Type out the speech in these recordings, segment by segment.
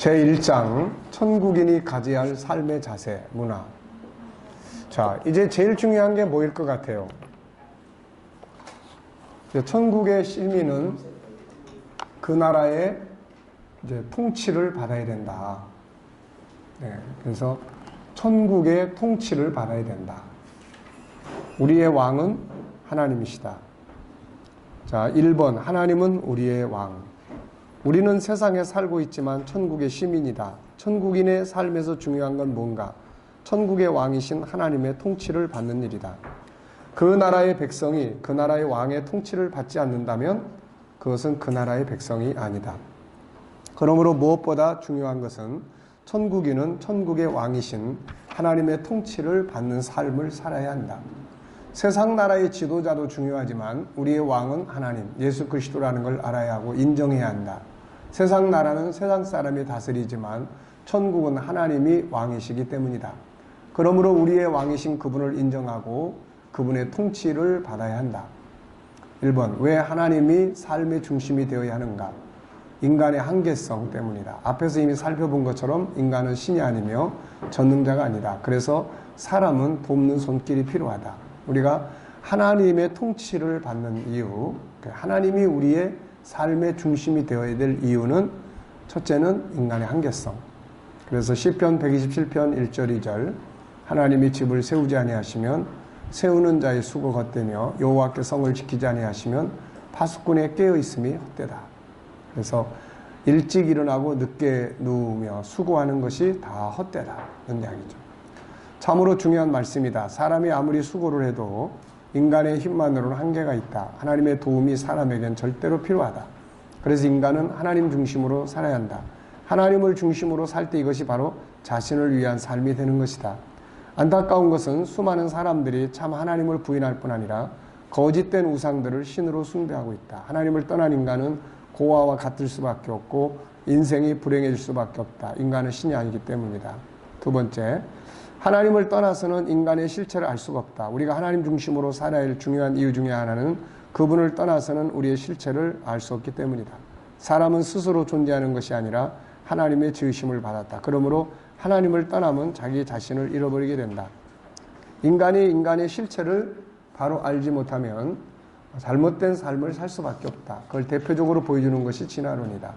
제1장 천국인이 가져야 할 삶의 자세, 문화. 자, 이제 제일 중요한 게 뭐일 것 같아요? 천국의 시민은 그 나라의 이제 통치를 받아야 된다. 네, 그래서 천국의 통치를 받아야 된다. 우리의 왕은 하나님이시다. 자, 1번 하나님은 우리의 왕. 우리는 세상에 살고 있지만 천국의 시민이다. 천국인의 삶에서 중요한 건 뭔가? 천국의 왕이신 하나님의 통치를 받는 일이다. 그 나라의 백성이 그 나라의 왕의 통치를 받지 않는다면 그것은 그 나라의 백성이 아니다. 그러므로 무엇보다 중요한 것은 천국인은 천국의 왕이신 하나님의 통치를 받는 삶을 살아야 한다. 세상 나라의 지도자도 중요하지만 우리의 왕은 하나님, 예수 그리스도라는 걸 알아야 하고 인정해야 한다. 세상 나라는 세상 사람이 다스리지만 천국은 하나님이 왕이시기 때문이다. 그러므로 우리의 왕이신 그분을 인정하고 그분의 통치를 받아야 한다. 1번, 왜 하나님이 삶의 중심이 되어야 하는가? 인간의 한계성 때문이다. 앞에서 이미 살펴본 것처럼 인간은 신이 아니며 전능자가 아니다. 그래서 사람은 돕는 손길이 필요하다. 우리가 하나님의 통치를 받는 이유, 하나님이 우리의 삶의 중심이 되어야 될 이유는 첫째는 인간의 한계성. 그래서 시편 127편 1절 2절 하나님이 집을 세우지 아니하시면 세우는 자의 수고 헛되며 여호와께 성을 지키지 아니하시면 파수꾼의 깨어 있음이 헛되다. 그래서 일찍 일어나고 늦게 누우며 수고하는 것이 다 헛되다. 이런 이야기죠. 참으로 중요한 말씀이다. 사람이 아무리 수고를 해도 인간의 힘만으로는 한계가 있다. 하나님의 도움이 사람에겐 절대로 필요하다. 그래서 인간은 하나님 중심으로 살아야 한다. 하나님을 중심으로 살 때 이것이 바로 자신을 위한 삶이 되는 것이다. 안타까운 것은 수많은 사람들이 참 하나님을 부인할 뿐 아니라 거짓된 우상들을 신으로 숭배하고 있다. 하나님을 떠난 인간은 고아와 같을 수밖에 없고 인생이 불행해질 수밖에 없다. 인간은 신이 아니기 때문이다. 두 번째, 하나님을 떠나서는 인간의 실체를 알 수가 없다. 우리가 하나님 중심으로 살아야 할 중요한 이유 중에 하나는 그분을 떠나서는 우리의 실체를 알 수 없기 때문이다. 사람은 스스로 존재하는 것이 아니라 하나님의 지으심을 받았다. 그러므로 하나님을 떠나면 자기 자신을 잃어버리게 된다. 인간이 인간의 실체를 바로 알지 못하면 잘못된 삶을 살 수밖에 없다. 그걸 대표적으로 보여주는 것이 진화론이다.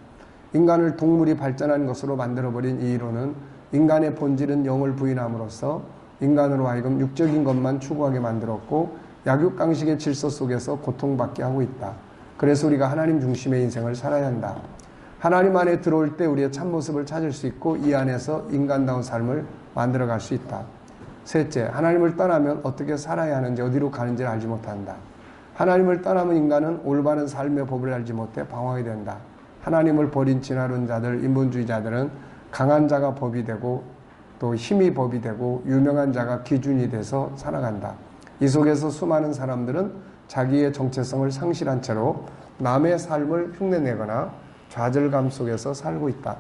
인간을 동물이 발전한 것으로 만들어버린 이 이론은 인간의 본질은 영을 부인함으로써 인간으로 하여금 육적인 것만 추구하게 만들었고 약육강식의 질서 속에서 고통받게 하고 있다. 그래서 우리가 하나님 중심의 인생을 살아야 한다. 하나님 안에 들어올 때 우리의 참모습을 찾을 수 있고 이 안에서 인간다운 삶을 만들어갈 수 있다. 셋째, 하나님을 떠나면 어떻게 살아야 하는지 어디로 가는지를 알지 못한다. 하나님을 떠나면 인간은 올바른 삶의 법을 알지 못해 방황하게 된다. 하나님을 버린 진화론자들, 인본주의자들은 강한 자가 법이 되고 또 힘이 법이 되고 유명한 자가 기준이 돼서 살아간다. 이 속에서 수많은 사람들은 자기의 정체성을 상실한 채로 남의 삶을 흉내내거나 좌절감 속에서 살고 있다.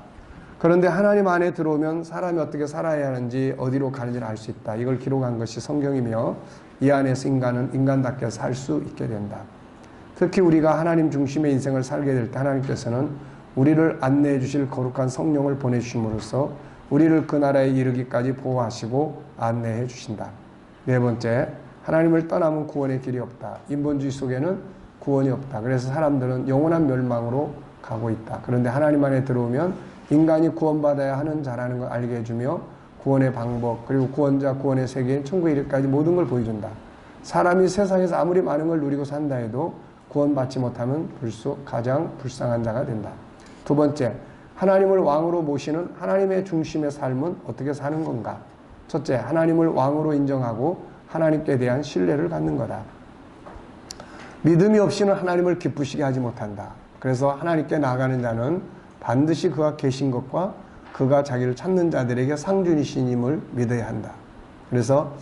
그런데 하나님 안에 들어오면 사람이 어떻게 살아야 하는지 어디로 가는지를 알 수 있다. 이걸 기록한 것이 성경이며 이 안에서 인간은 인간답게 살 수 있게 된다. 특히 우리가 하나님 중심의 인생을 살게 될 때 하나님께서는 우리를 안내해 주실 거룩한 성령을 보내주심으로써 우리를 그 나라에 이르기까지 보호하시고 안내해 주신다. 네 번째, 하나님을 떠나면 구원의 길이 없다. 인본주의 속에는 구원이 없다. 그래서 사람들은 영원한 멸망으로 가고 있다. 그런데 하나님 안에 들어오면 인간이 구원받아야 하는 자라는 걸 알게 해주며 구원의 방법 그리고 구원자 구원의 세계인 천국에 이르기까지 모든 걸 보여준다. 사람이 세상에서 아무리 많은 걸 누리고 산다 해도 구원받지 못하면 가장 불쌍한 자가 된다. 두 번째, 하나님을 왕으로 모시는 하나님의 중심의 삶은 어떻게 사는 건가? 첫째, 하나님을 왕으로 인정하고 하나님께 대한 신뢰를 갖는 거다. 믿음이 없이는 하나님을 기쁘시게 하지 못한다. 그래서 하나님께 나아가는 자는 반드시 그가 계신 것과 그가 자기를 찾는 자들에게 상준이신임을 믿어야 한다. 그래서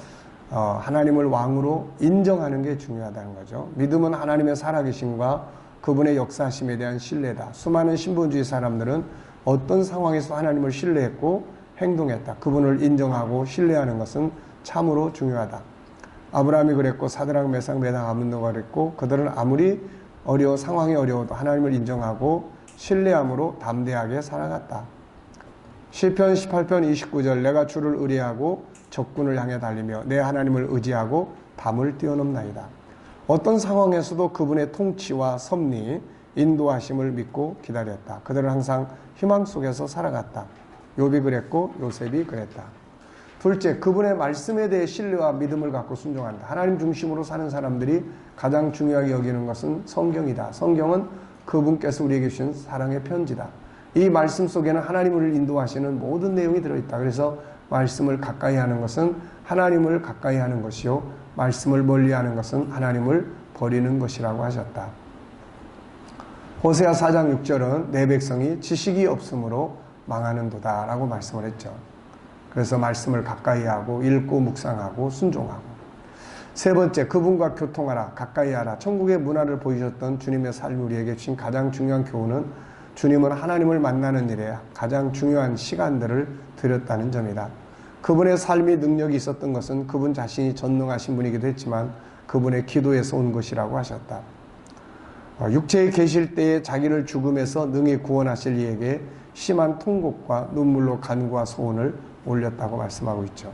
하나님을 왕으로 인정하는 게 중요하다는 거죠. 믿음은 하나님의 살아계심과 그분의 역사심에 대한 신뢰다. 수많은 신본주의 사람들은 어떤 상황에서 하나님을 신뢰했고 행동했다. 그분을 인정하고 신뢰하는 것은 참으로 중요하다. 아브라함이 그랬고 사드락 메삭 아벳네고가 그랬고 그들은 아무리 상황이 어려워도 하나님을 인정하고 신뢰함으로 담대하게 살아갔다. 시편 18편 29절 내가 주를 의뢰하고 적군을 향해 달리며 내 하나님을 의지하고 담을 뛰어넘나이다. 어떤 상황에서도 그분의 통치와 섭리, 인도하심을 믿고 기다렸다. 그들은 항상 희망 속에서 살아갔다. 욥이 그랬고 요셉이 그랬다. 둘째, 그분의 말씀에 대해 신뢰와 믿음을 갖고 순종한다. 하나님 중심으로 사는 사람들이 가장 중요하게 여기는 것은 성경이다. 성경은 그분께서 우리에게 주신 사랑의 편지다. 이 말씀 속에는 하나님을 인도하시는 모든 내용이 들어있다. 그래서 말씀을 가까이 하는 것은 하나님을 가까이 하는 것이요, 말씀을 멀리 하는 것은 하나님을 버리는 것이라고 하셨다. 호세아 4장 6절은 내 백성이 지식이 없으므로 망하는도다 라고 말씀을 했죠. 그래서 말씀을 가까이 하고 읽고 묵상하고 순종하고. 세 번째, 그분과 교통하라, 가까이 하라. 천국의 문화를 보이셨던 주님의 삶이 우리에게 주신 가장 중요한 교훈은 주님은 하나님을 만나는 일에 가장 중요한 시간들을 들였다는 점이다. 그분의 삶이 능력이 있었던 것은 그분 자신이 전능하신 분이기도 했지만 그분의 기도에서 온 것이라고 하셨다. 육체에 계실 때에 자기를 죽음에서 능히 구원하실 이에게 심한 통곡과 눈물로 간구와 소원을 올렸다고 말씀하고 있죠.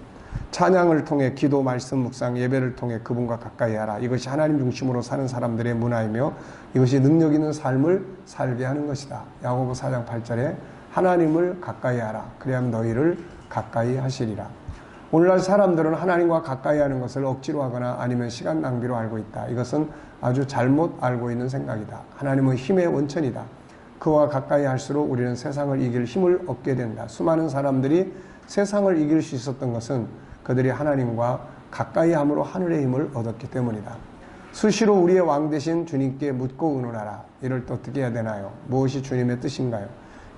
찬양을 통해 기도, 말씀, 묵상, 예배를 통해 그분과 가까이 하라. 이것이 하나님 중심으로 사는 사람들의 문화이며 이것이 능력 있는 삶을 살게 하는 것이다. 야고보 4장 8절에 하나님을 가까이 하라. 그래야만 너희를 가까이 하시리라. 오늘날 사람들은 하나님과 가까이 하는 것을 억지로 하거나 아니면 시간 낭비로 알고 있다. 이것은 아주 잘못 알고 있는 생각이다. 하나님은 힘의 원천이다. 그와 가까이 할수록 우리는 세상을 이길 힘을 얻게 된다. 수많은 사람들이 세상을 이길 수 있었던 것은 그들이 하나님과 가까이 함으로 하늘의 힘을 얻었기 때문이다. 수시로 우리의 왕 되신 주님께 묻고 의논하라. 이럴 때 어떻게 해야 되나요? 무엇이 주님의 뜻인가요?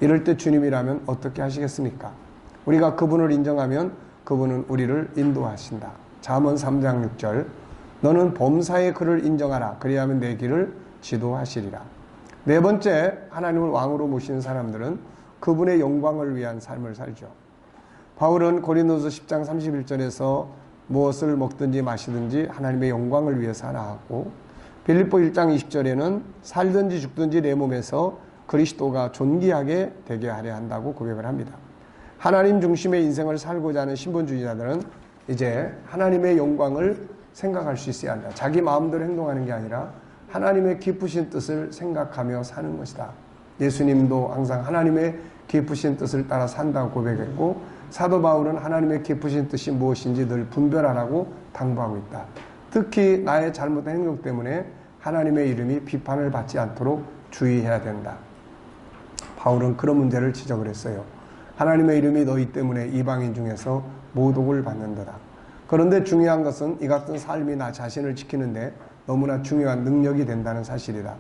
이럴 때 주님이라면 어떻게 하시겠습니까? 우리가 그분을 인정하면 그분은 우리를 인도하신다. 잠언 3장 6절 너는 범사의 그를 인정하라. 그리하면 내 길을 지도하시리라. 네 번째, 하나님을 왕으로 모시는 사람들은 그분의 영광을 위한 삶을 살죠. 바울은 고린도서 10장 31절에서 무엇을 먹든지 마시든지 하나님의 영광을 위해서 하라 하고, 빌립보 1장 20절에는 살든지 죽든지 내 몸에서 그리스도가 존귀하게 되게 하려 한다고 고백을 합니다. 하나님 중심의 인생을 살고자 하는 신본주의자들은 이제 하나님의 영광을 생각할 수 있어야 한다. 자기 마음대로 행동하는 게 아니라 하나님의 기쁘신 뜻을 생각하며 사는 것이다. 예수님도 항상 하나님의 기쁘신 뜻을 따라 산다고 고백했고, 사도 바울은 하나님의 기쁘신 뜻이 무엇인지 늘 분별하라고 당부하고 있다. 특히 나의 잘못된 행동 때문에 하나님의 이름이 비판을 받지 않도록 주의해야 된다. 바울은 그런 문제를 지적을 했어요. 하나님의 이름이 너희 때문에 이방인 중에서 모독을 받는도다. 그런데 중요한 것은 이 같은 삶이 나 자신을 지키는데 너무나 중요한 능력이 된다는 사실이다.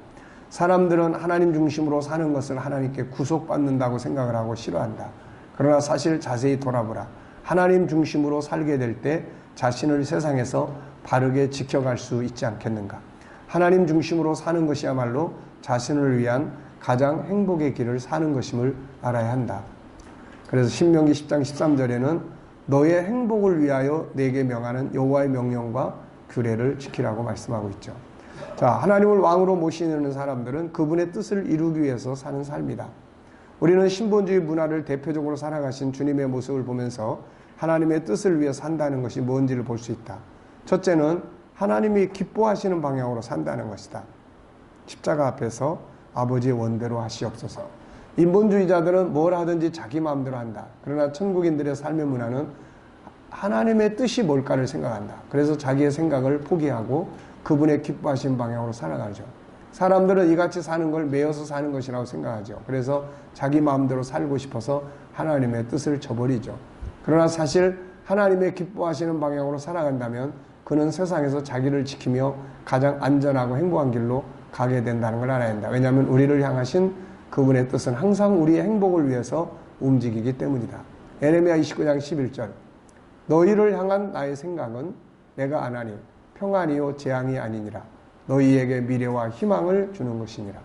사람들은 하나님 중심으로 사는 것을 하나님께 구속받는다고 생각을 하고 싫어한다. 그러나 사실 자세히 돌아보라. 하나님 중심으로 살게 될 때 자신을 세상에서 바르게 지켜갈 수 있지 않겠는가. 하나님 중심으로 사는 것이야말로 자신을 위한 가장 행복의 길을 사는 것임을 알아야 한다. 그래서 신명기 10장 13절에는 너의 행복을 위하여 내게 명하는 여호와의 명령과 규례를 지키라고 말씀하고 있죠. 자, 하나님을 왕으로 모시는 사람들은 그분의 뜻을 이루기 위해서 사는 삶이다. 우리는 신본주의 문화를 대표적으로 살아가신 주님의 모습을 보면서 하나님의 뜻을 위해 산다는 것이 뭔지를 볼 수 있다. 첫째는 하나님이 기뻐하시는 방향으로 산다는 것이다. 십자가 앞에서 아버지의 원대로 하시옵소서. 인본주의자들은 뭘 하든지 자기 마음대로 한다. 그러나 천국인들의 삶의 문화는 하나님의 뜻이 뭘까를 생각한다. 그래서 자기의 생각을 포기하고 그분의 기뻐하신 방향으로 살아가죠. 사람들은 이같이 사는 걸 매여서 사는 것이라고 생각하죠. 그래서 자기 마음대로 살고 싶어서 하나님의 뜻을 저버리죠. 그러나 사실 하나님의 기뻐하시는 방향으로 살아간다면 그는 세상에서 자기를 지키며 가장 안전하고 행복한 길로 가게 된다는 걸 알아야 한다. 왜냐하면 우리를 향하신 그분의 뜻은 항상 우리의 행복을 위해서 움직이기 때문이다. 에레미야 29장 11절 너희를 향한 나의 생각은 내가 안하니 평안이요 재앙이 아니니라. 너희에게 미래와 희망을 주는 것이니라.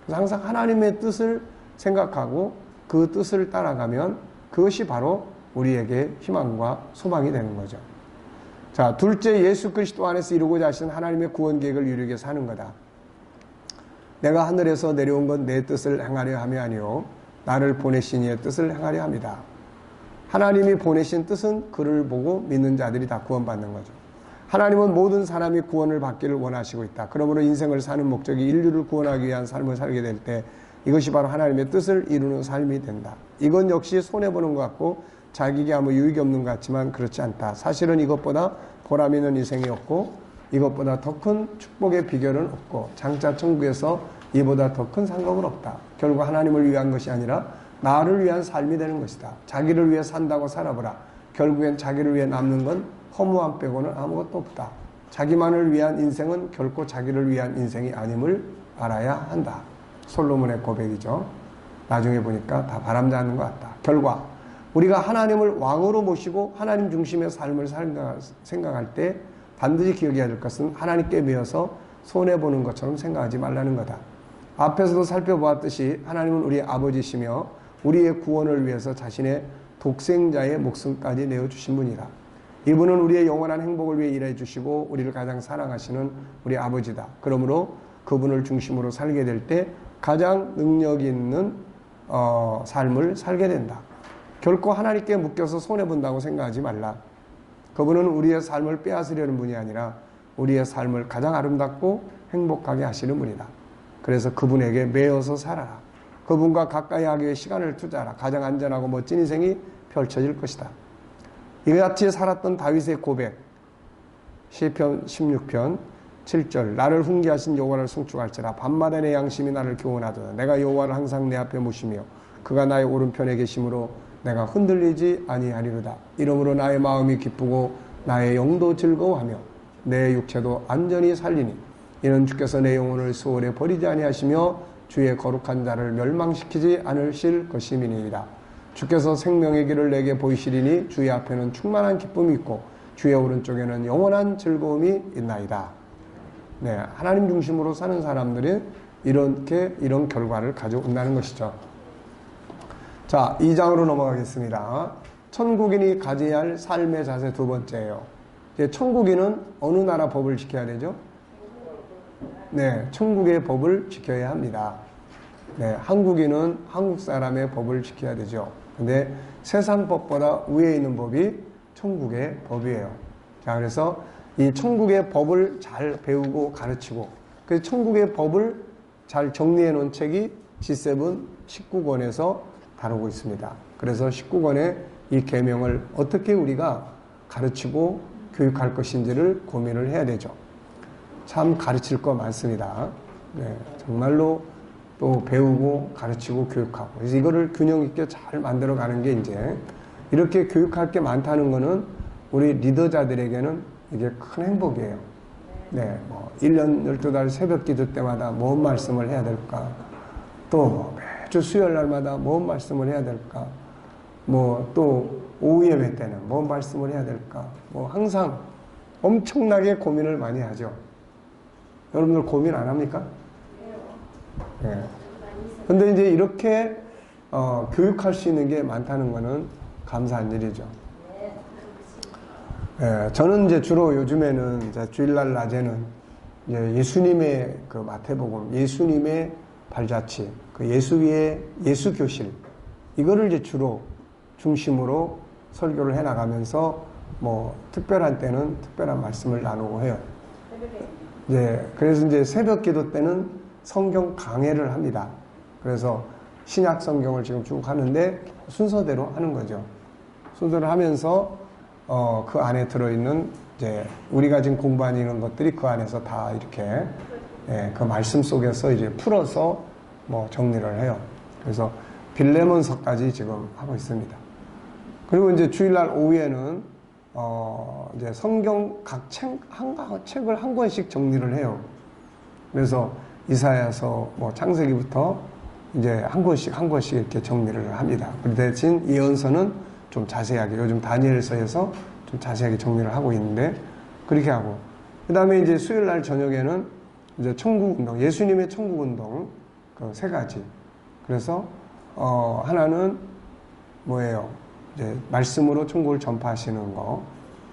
그래서 항상 하나님의 뜻을 생각하고 그 뜻을 따라가면 그것이 바로 우리에게 희망과 소망이 되는 거죠. 자, 둘째, 예수 그리스도 안에서 이루고자 하신 하나님의 구원 계획을 이루기 위해서 하는 거다. 내가 하늘에서 내려온 건 내 뜻을 행하려 함이 아니요 나를 보내신 이의 뜻을 행하려 함이다. 하나님이 보내신 뜻은 그를 보고 믿는 자들이 다 구원받는 거죠. 하나님은 모든 사람이 구원을 받기를 원하시고 있다. 그러므로 인생을 사는 목적이 인류를 구원하기 위한 삶을 살게 될 때 이것이 바로 하나님의 뜻을 이루는 삶이 된다. 이건 역시 손해보는 것 같고 자기에게 아무 유익이 없는 것 같지만 그렇지 않다. 사실은 이것보다 보람 있는 인생이 없고 이것보다 더 큰 축복의 비결은 없고 장차 천국에서 이보다 더 큰 상급은 없다. 결국 하나님을 위한 것이 아니라 나를 위한 삶이 되는 것이다. 자기를 위해 산다고 살아보라. 결국엔 자기를 위해 남는 건 허무함 빼고는 아무것도 없다. 자기만을 위한 인생은 결코 자기를 위한 인생이 아님을 알아야 한다. 솔로몬의 고백이죠. 나중에 보니까 다 바람잡는 것 같다. 결과 우리가 하나님을 왕으로 모시고 하나님 중심의 삶을 생각할 때 반드시 기억해야 될 것은 하나님께 매여서 손해보는 것처럼 생각하지 말라는 거다. 앞에서도 살펴보았듯이 하나님은 우리의 아버지시며 우리의 구원을 위해서 자신의 독생자의 목숨까지 내어주신 분이다. 이분은 우리의 영원한 행복을 위해 일해 주시고 우리를 가장 사랑하시는 우리 아버지다. 그러므로 그분을 중심으로 살게 될 때 가장 능력 있는 삶을 살게 된다. 결코 하나님께 묶여서 손해본다고 생각하지 말라. 그분은 우리의 삶을 빼앗으려는 분이 아니라 우리의 삶을 가장 아름답고 행복하게 하시는 분이다. 그래서 그분에게 매여서 살아라. 그분과 가까이 하기 위해 시간을 투자하라. 가장 안전하고 멋진 인생이 펼쳐질 것이다. 이같이 살았던 다윗의 고백, 시편 16편 7절. 나를 훈계하신 여호와를 송축할지라. 밤마다 내 양심이 나를 교훈하도다. 내가 여호와를 항상 내 앞에 모시며 그가 나의 오른편에 계심으로 내가 흔들리지 아니하리로다. 이러므로 나의 마음이 기쁘고 나의 영도 즐거워하며 내 육체도 안전히 살리니 이는 주께서 내 영혼을 수월에 버리지 아니하시며 주의 거룩한 자를 멸망시키지 않으실 것임이니이다. 주께서 생명의 길을 내게 보이시리니 주의 앞에는 충만한 기쁨이 있고 주의 오른쪽에는 영원한 즐거움이 있나이다. 네, 하나님 중심으로 사는 사람들이 이런 결과를 가져온다는 것이죠. 자, 2장으로 넘어가겠습니다. 천국인이 가져야 할 삶의 자세 두 번째예요. 천국인은 어느 나라 법을 지켜야 되죠? 네, 천국의 법을 지켜야 합니다. 네, 한국인은 한국 사람의 법을 지켜야 되죠. 근데 세상 법보다 위에 있는 법이 천국의 법이에요. 자, 그래서 이 천국의 법을 잘 배우고 가르치고, 그 천국의 법을 잘 정리해 놓은 책이 G7 19권에서 다루고 있습니다. 그래서 19권의 이 계명을 어떻게 우리가 가르치고 교육할 것인지를 고민을 해야 되죠. 참 가르칠 거 많습니다. 네, 정말로 또 배우고 가르치고 교육하고. 그래서 이거를 균형 있게 잘 만들어 가는 게 이제 이렇게 교육할 게 많다는 거는 우리 리더자들에게는 이게 큰 행복이에요. 네, 뭐 1년 12달 새벽 기도 때마다 뭔 말씀을 해야 될까? 또 매주 수요일 날마다 뭔 말씀을 해야 될까? 뭐 또 오후 예배 때는 뭔 말씀을 해야 될까? 뭐 항상 엄청나게 고민을 많이 하죠. 여러분들 고민 안 합니까? 네. 근데 이제 이렇게 교육할 수 있는 게 많다는 거는 감사한 일이죠. 네, 저는 이제 주로 요즘에는 이제 주일날 낮에는 이제 예수님의 그 마태복음, 예수님의 발자취, 그 예수 위의 예수교실, 이거를 이제 주로 중심으로 설교를 해 나가면서 뭐 특별한 때는 특별한 말씀을 나누고 해요. 네, 그래서 이제 새벽 기도 때는 성경 강해를 합니다. 그래서 신약 성경을 지금 쭉 하는데 순서대로 하는 거죠. 순서를 하면서 그 안에 들어있는 이제 우리가 지금 공부하는 이런 것들이 그 안에서 다 이렇게 그 말씀 속에서 이제 풀어서 뭐 정리를 해요. 그래서 빌레몬서까지 지금 하고 있습니다. 그리고 이제 주일날 오후에는 이제 성경 각 책을 한 권씩 정리를 해요. 그래서 이사야서 뭐 창세기부터 이제 한 권씩 이렇게 정리를 합니다. 그 대신 예언서는 좀 자세하게, 요즘 다니엘서에서 좀 자세하게 정리를 하고 있는데 그렇게 하고, 그 다음에 이제 수요일 날 저녁에는 이제 천국운동, 예수님의 천국운동 그 세 가지. 그래서 하나는 뭐예요? 이제 말씀으로 천국을 전파하시는 거.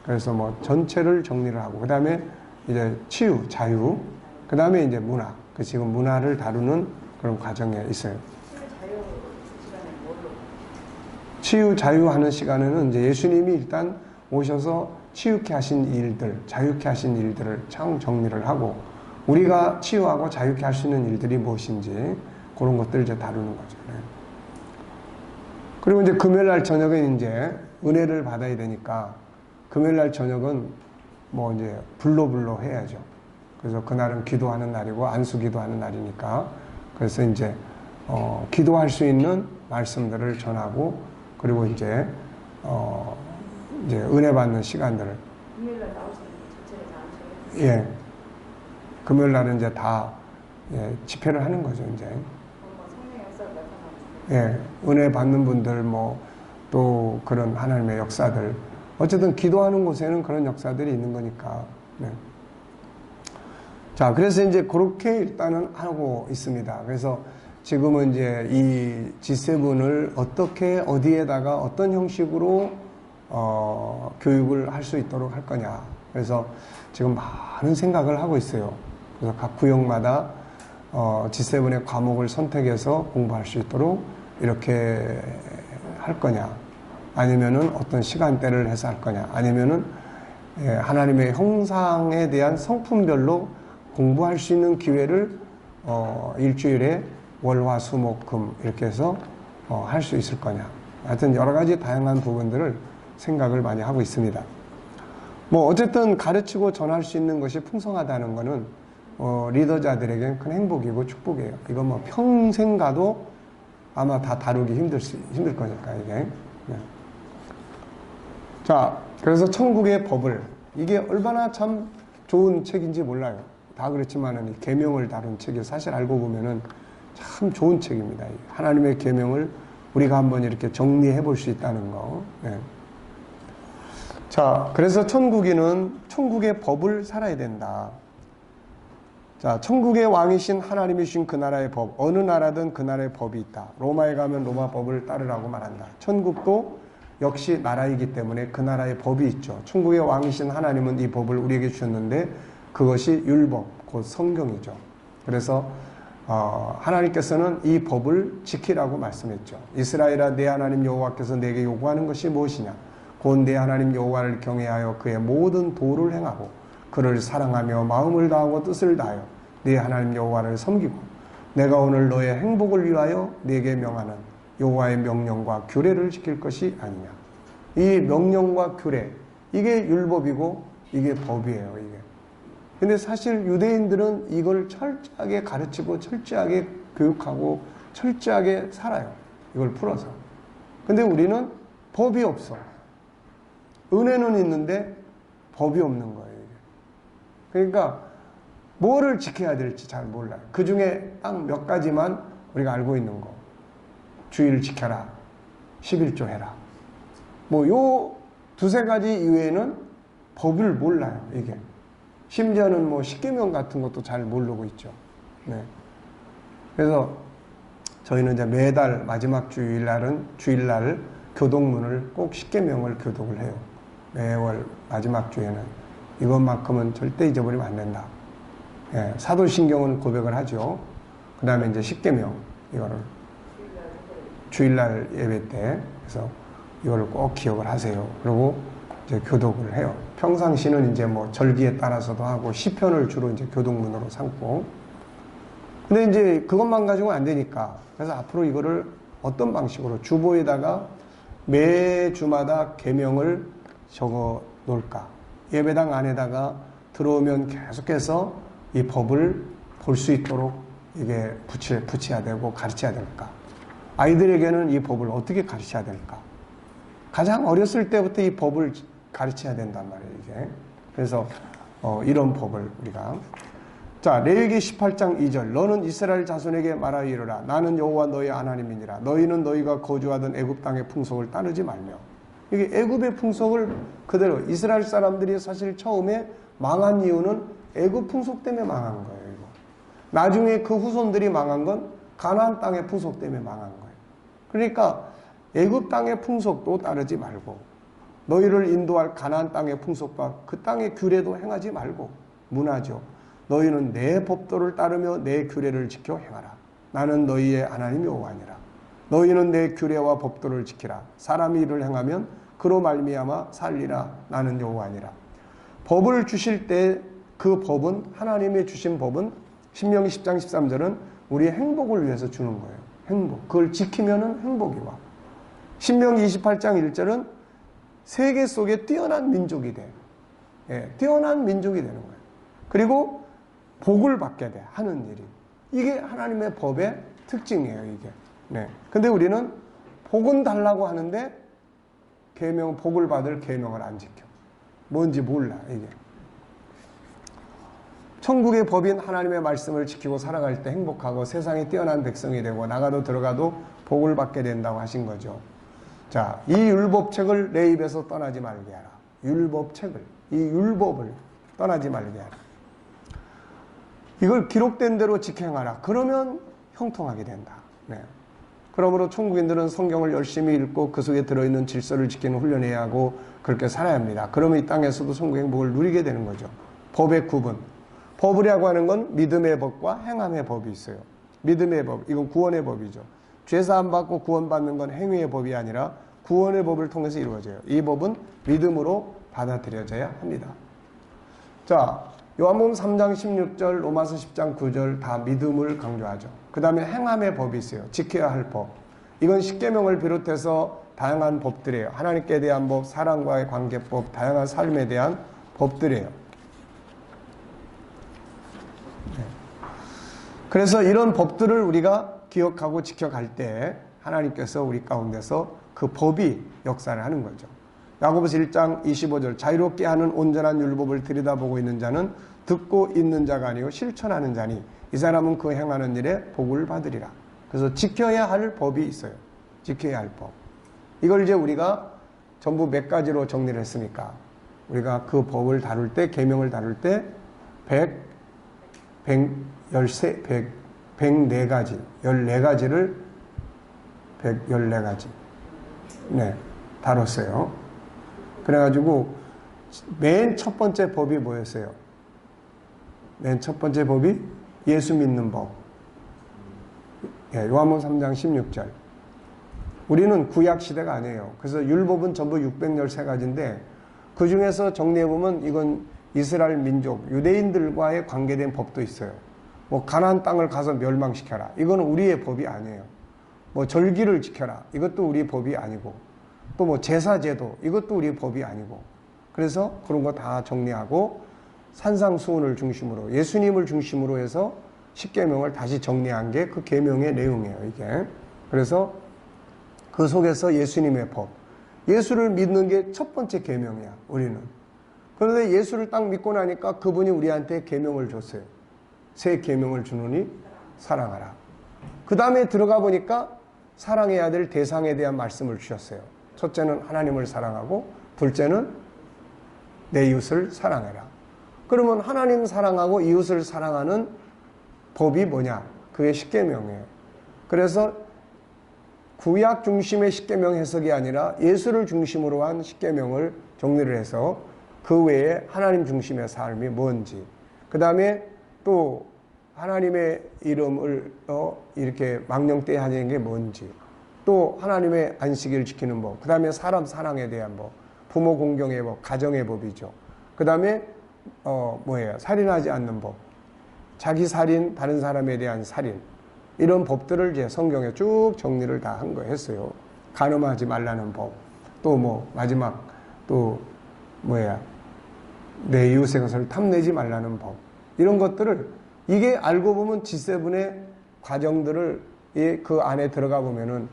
그래서 뭐 전체를 정리를 하고, 그 다음에 이제 치유, 자유, 그 다음에 이제 문화. 그 지금 문화를 다루는 그런 과정에 있어요. 치유 자유하는 시간에는 이제 예수님이 일단 오셔서 치유케 하신 일들, 자유케 하신 일들을 참 정리를 하고 우리가 치유하고 자유케 할 수 있는 일들이 무엇인지 그런 것들을 이제 다루는 거죠. 그리고 이제 금요일날 저녁에 이제 은혜를 받아야 되니까 금요일날 저녁은 뭐 이제 불로 해야죠. 그래서 그날은 기도하는 날이고 안수 기도하는 날이니까 그래서 이제 기도할 수 있는 말씀들을 전하고 그리고 이제 은혜 받는 시간들을 금요일날 나오시는 전체를 다 하셔요? 예 금요일날은 이제 다 집회를 하는 거죠 이제. 성령의 역사를 나타나는. 예 은혜 받는 분들 뭐 또 그런 하나님의 역사들 어쨌든 기도하는 곳에는 그런 역사들이 있는 거니까. 네. 자, 그래서 이제 그렇게 일단은 하고 있습니다. 그래서 지금은 이제 이 G7을 어떻게 어디에다가 어떤 형식으로 교육을 할 수 있도록 할 거냐. 그래서 지금 많은 생각을 하고 있어요. 그래서 각 구역마다 G7의 과목을 선택해서 공부할 수 있도록 이렇게 할 거냐. 아니면은 어떤 시간대를 해서 할 거냐. 아니면은 하나님의 형상에 대한 성품별로 공부할 수 있는 기회를 일주일에 월화 수목금 이렇게 해서 할 수 있을 거냐. 하여튼 여러 가지 다양한 부분들을 생각을 많이 하고 있습니다. 뭐 어쨌든 가르치고 전할 수 있는 것이 풍성하다는 것은 리더자들에게는 큰 행복이고 축복이에요. 이건 뭐 평생 가도 아마 다 다루기 힘들 거니까 이게. 네. 자, 그래서 천국의 법을 이게 얼마나 참 좋은 책인지 몰라요. 다 그렇지만은 계명을 다룬 책이 사실 알고 보면은 참 좋은 책입니다. 하나님의 계명을 우리가 한번 이렇게 정리해 볼 수 있다는 거. 네. 자, 그래서 천국인은 천국의 법을 살아야 된다. 자, 천국의 왕이신 하나님이 주신 그 나라의 법, 어느 나라든 그 나라의 법이 있다. 로마에 가면 로마 법을 따르라고 말한다. 천국도 역시 나라이기 때문에 그 나라의 법이 있죠. 천국의 왕이신 하나님은 이 법을 우리에게 주셨는데 그것이 율법, 곧 성경이죠. 그래서 하나님께서는 이 법을 지키라고 말씀했죠. 이스라엘아 내 하나님 여호와께서 내게 요구하는 것이 무엇이냐. 곧 내 하나님 여호와를 경외하여 그의 모든 도를 행하고 그를 사랑하며 마음을 다하고 뜻을 다하여 네 하나님 여호와를 섬기고 내가 오늘 너의 행복을 위하여 네게 명하는 여호와의 명령과 규례를 지킬 것이 아니냐. 이 명령과 규례 이게 율법이고 이게 법이에요. 이게. 근데 사실 유대인들은 이걸 철저하게 가르치고 철저하게 교육하고 철저하게 살아요. 이걸 풀어서. 근데 우리는 법이 없어. 은혜는 있는데 법이 없는 거예요. 그러니까 뭐를 지켜야 될지 잘 몰라요. 그 중에 딱 몇 가지만 우리가 알고 있는 거. 주의를 지켜라. 11조 해라. 뭐 요 두세 가지 이외에는 법을 몰라요. 이게. 심지어는 뭐 십계명 같은 것도 잘 모르고 있죠. 네. 그래서 저희는 이제 매달 마지막 주일날 교독문을 꼭 십계명을 교독을 해요. 매월 마지막 주에는 이것만큼은 절대 잊어버리면 안 된다. 예, 사도신경은 고백을 하죠. 그 다음에 이제 십계명 이거를 주일날 예배 때 그래서 이거를 꼭 기억을 하세요. 그리고 이제 교독을 해요. 평상시는 이제 뭐 절기에 따라서도 하고 시편을 주로 이제 교독문으로 삼고. 근데 이제 그것만 가지고는 안 되니까 그래서 앞으로 이거를 어떤 방식으로 주보에다가 매주마다 계명을 적어 놓을까. 예배당 안에다가 들어오면 계속해서 이 법을 볼 수 있도록 이게 붙여야 되고 가르쳐야 될까. 아이들에게는 이 법을 어떻게 가르쳐야 될까. 가장 어렸을 때부터 이 법을 가르쳐야 된단 말이에요, 이게. 그래서, 이런 법을 우리가. 자, 레위기 18장 2절. 너는 이스라엘 자손에게 말하여 이르라. 나는 여호와 너희 하나님이니라. 너희는 너희가 거주하던 애굽 땅의 풍속을 따르지 말며. 이게 애굽의 풍속을 그대로 이스라엘 사람들이 사실 처음에 망한 이유는 애굽 풍속 때문에 망한 거예요, 이거. 나중에 그 후손들이 망한 건 가나안 땅의 풍속 때문에 망한 거예요. 그러니까 애굽 땅의 풍속도 따르지 말고 너희를 인도할 가나안 땅의 풍속과 그 땅의 규례도 행하지 말고 문화죠. 너희는 내 법도를 따르며 내 규례를 지켜 행하라. 나는 너희의 하나님 여호와니라. 너희는 내 규례와 법도를 지키라. 사람이 이를 행하면 그로 말미암아 살리라. 나는 여호와니라. 법을 주실 때 그 법은, 하나님의 주신 법은 신명기 10장 13절은 우리의 행복을 위해서 주는 거예요. 행복. 그걸 지키면은 행복이 와. 신명기 28장 1절은 세계 속에 뛰어난 민족이 돼. 예, 뛰어난 민족이 되는 거예요. 그리고 복을 받게 돼. 하는 일이. 이게 하나님의 법의 특징이에요, 이게. 네. 근데 우리는 복은 달라고 하는데 계명, 복을 받을 계명을 안 지켜. 뭔지 몰라, 이게. 천국의 법인 하나님의 말씀을 지키고 살아갈 때 행복하고 세상에 뛰어난 백성이 되고 나가도 들어가도 복을 받게 된다고 하신 거죠. 자, 이 율법책을 내 입에서 떠나지 말게 하라. 율법책을, 이 율법을 떠나지 말게 하라. 이걸 기록된 대로 지켜 행하라. 그러면 형통하게 된다. 네. 그러므로 천국인들은 성경을 열심히 읽고 그 속에 들어있는 질서를 지키는 훈련해야 하고 그렇게 살아야 합니다. 그러면 이 땅에서도 천국 행복을 누리게 되는 거죠. 법의 구분. 법이라고 하는 건 믿음의 법과 행함의 법이 있어요. 믿음의 법, 이건 구원의 법이죠. 죄사함 받고 구원받는 건 행위의 법이 아니라 구원의 법을 통해서 이루어져요. 이 법은 믿음으로 받아들여져야 합니다. 자, 요한복음 3장 16절, 로마서 10장 9절 다 믿음을 강조하죠. 그 다음에 행함의 법이 있어요. 지켜야 할 법. 이건 십계명을 비롯해서 다양한 법들이에요. 하나님께 대한 법, 사람과의 관계법, 다양한 삶에 대한 법들이에요. 그래서 이런 법들을 우리가 기억하고 지켜갈 때 하나님께서 우리 가운데서 그 법이 역사를 하는 거죠. 야고보서 1장 25절 자유롭게 하는 온전한 율법을 들여다보고 있는 자는 듣고 있는 자가 아니요 실천하는 자니 이 사람은 그 행하는 일에 복을 받으리라. 그래서 지켜야 할 법이 있어요. 지켜야 할 법. 이걸 이제 우리가 전부 몇 가지로 정리를 했으니까 우리가 그 법을 다룰 때, 계명을 다룰 때 114가지, 14가지를 114가지 네, 다뤘어요. 그래가지고 맨 첫 번째 법이 뭐였어요? 맨 첫 번째 법이 예수 믿는 법. 예, 요한복음 3장 16절. 우리는 구약 시대가 아니에요. 그래서 율법은 전부 613가지인데 그 중에서 정리해보면 이건 이스라엘 민족, 유대인들과의 관계된 법도 있어요. 뭐 가나안 땅을 가서 멸망시켜라. 이거는 우리의 법이 아니에요. 뭐 절기를 지켜라. 이것도 우리 법이 아니고 또 뭐 제사제도 이것도 우리 법이 아니고 그래서 그런 거 다 정리하고 산상수훈을 중심으로 예수님을 중심으로 해서 십계명을 다시 정리한 게 그 계명의 내용이에요, 이게. 그래서 그 속에서 예수님의 법, 예수를 믿는 게 첫 번째 계명이야, 우리는. 그런데 예수를 딱 믿고 나니까 그분이 우리한테 계명을 줬어요. 새 계명을 주노니 사랑하라. 그 다음에 들어가 보니까 사랑해야 될 대상에 대한 말씀을 주셨어요. 첫째는 하나님을 사랑하고 둘째는 내 이웃을 사랑해라. 그러면 하나님 사랑하고 이웃을 사랑하는 법이 뭐냐? 그게 십계명이에요. 그래서 구약 중심의 십계명 해석이 아니라 예수를 중심으로 한 십계명을 정리를 해서 그 외에 하나님 중심의 삶이 뭔지, 그 다음에 또 하나님의 이름을 이렇게 망령되이 하는 게 뭔지, 또 하나님의 안식일을 지키는 법, 그 다음에 사람 사랑에 대한 법, 부모 공경의 법, 가정의 법이죠. 그 다음에 살인하지 않는 법, 자기 살인, 다른 사람에 대한 살인, 이런 법들을 이제 성경에 쭉 정리를 다 한 거 했어요. 간음하지 말라는 법, 또 뭐 마지막 또 내 이웃의 것을 탐내지 말라는 법, 이런 것들을 이게 알고 보면 G7의 과정들을 그 안에 들어가 보면은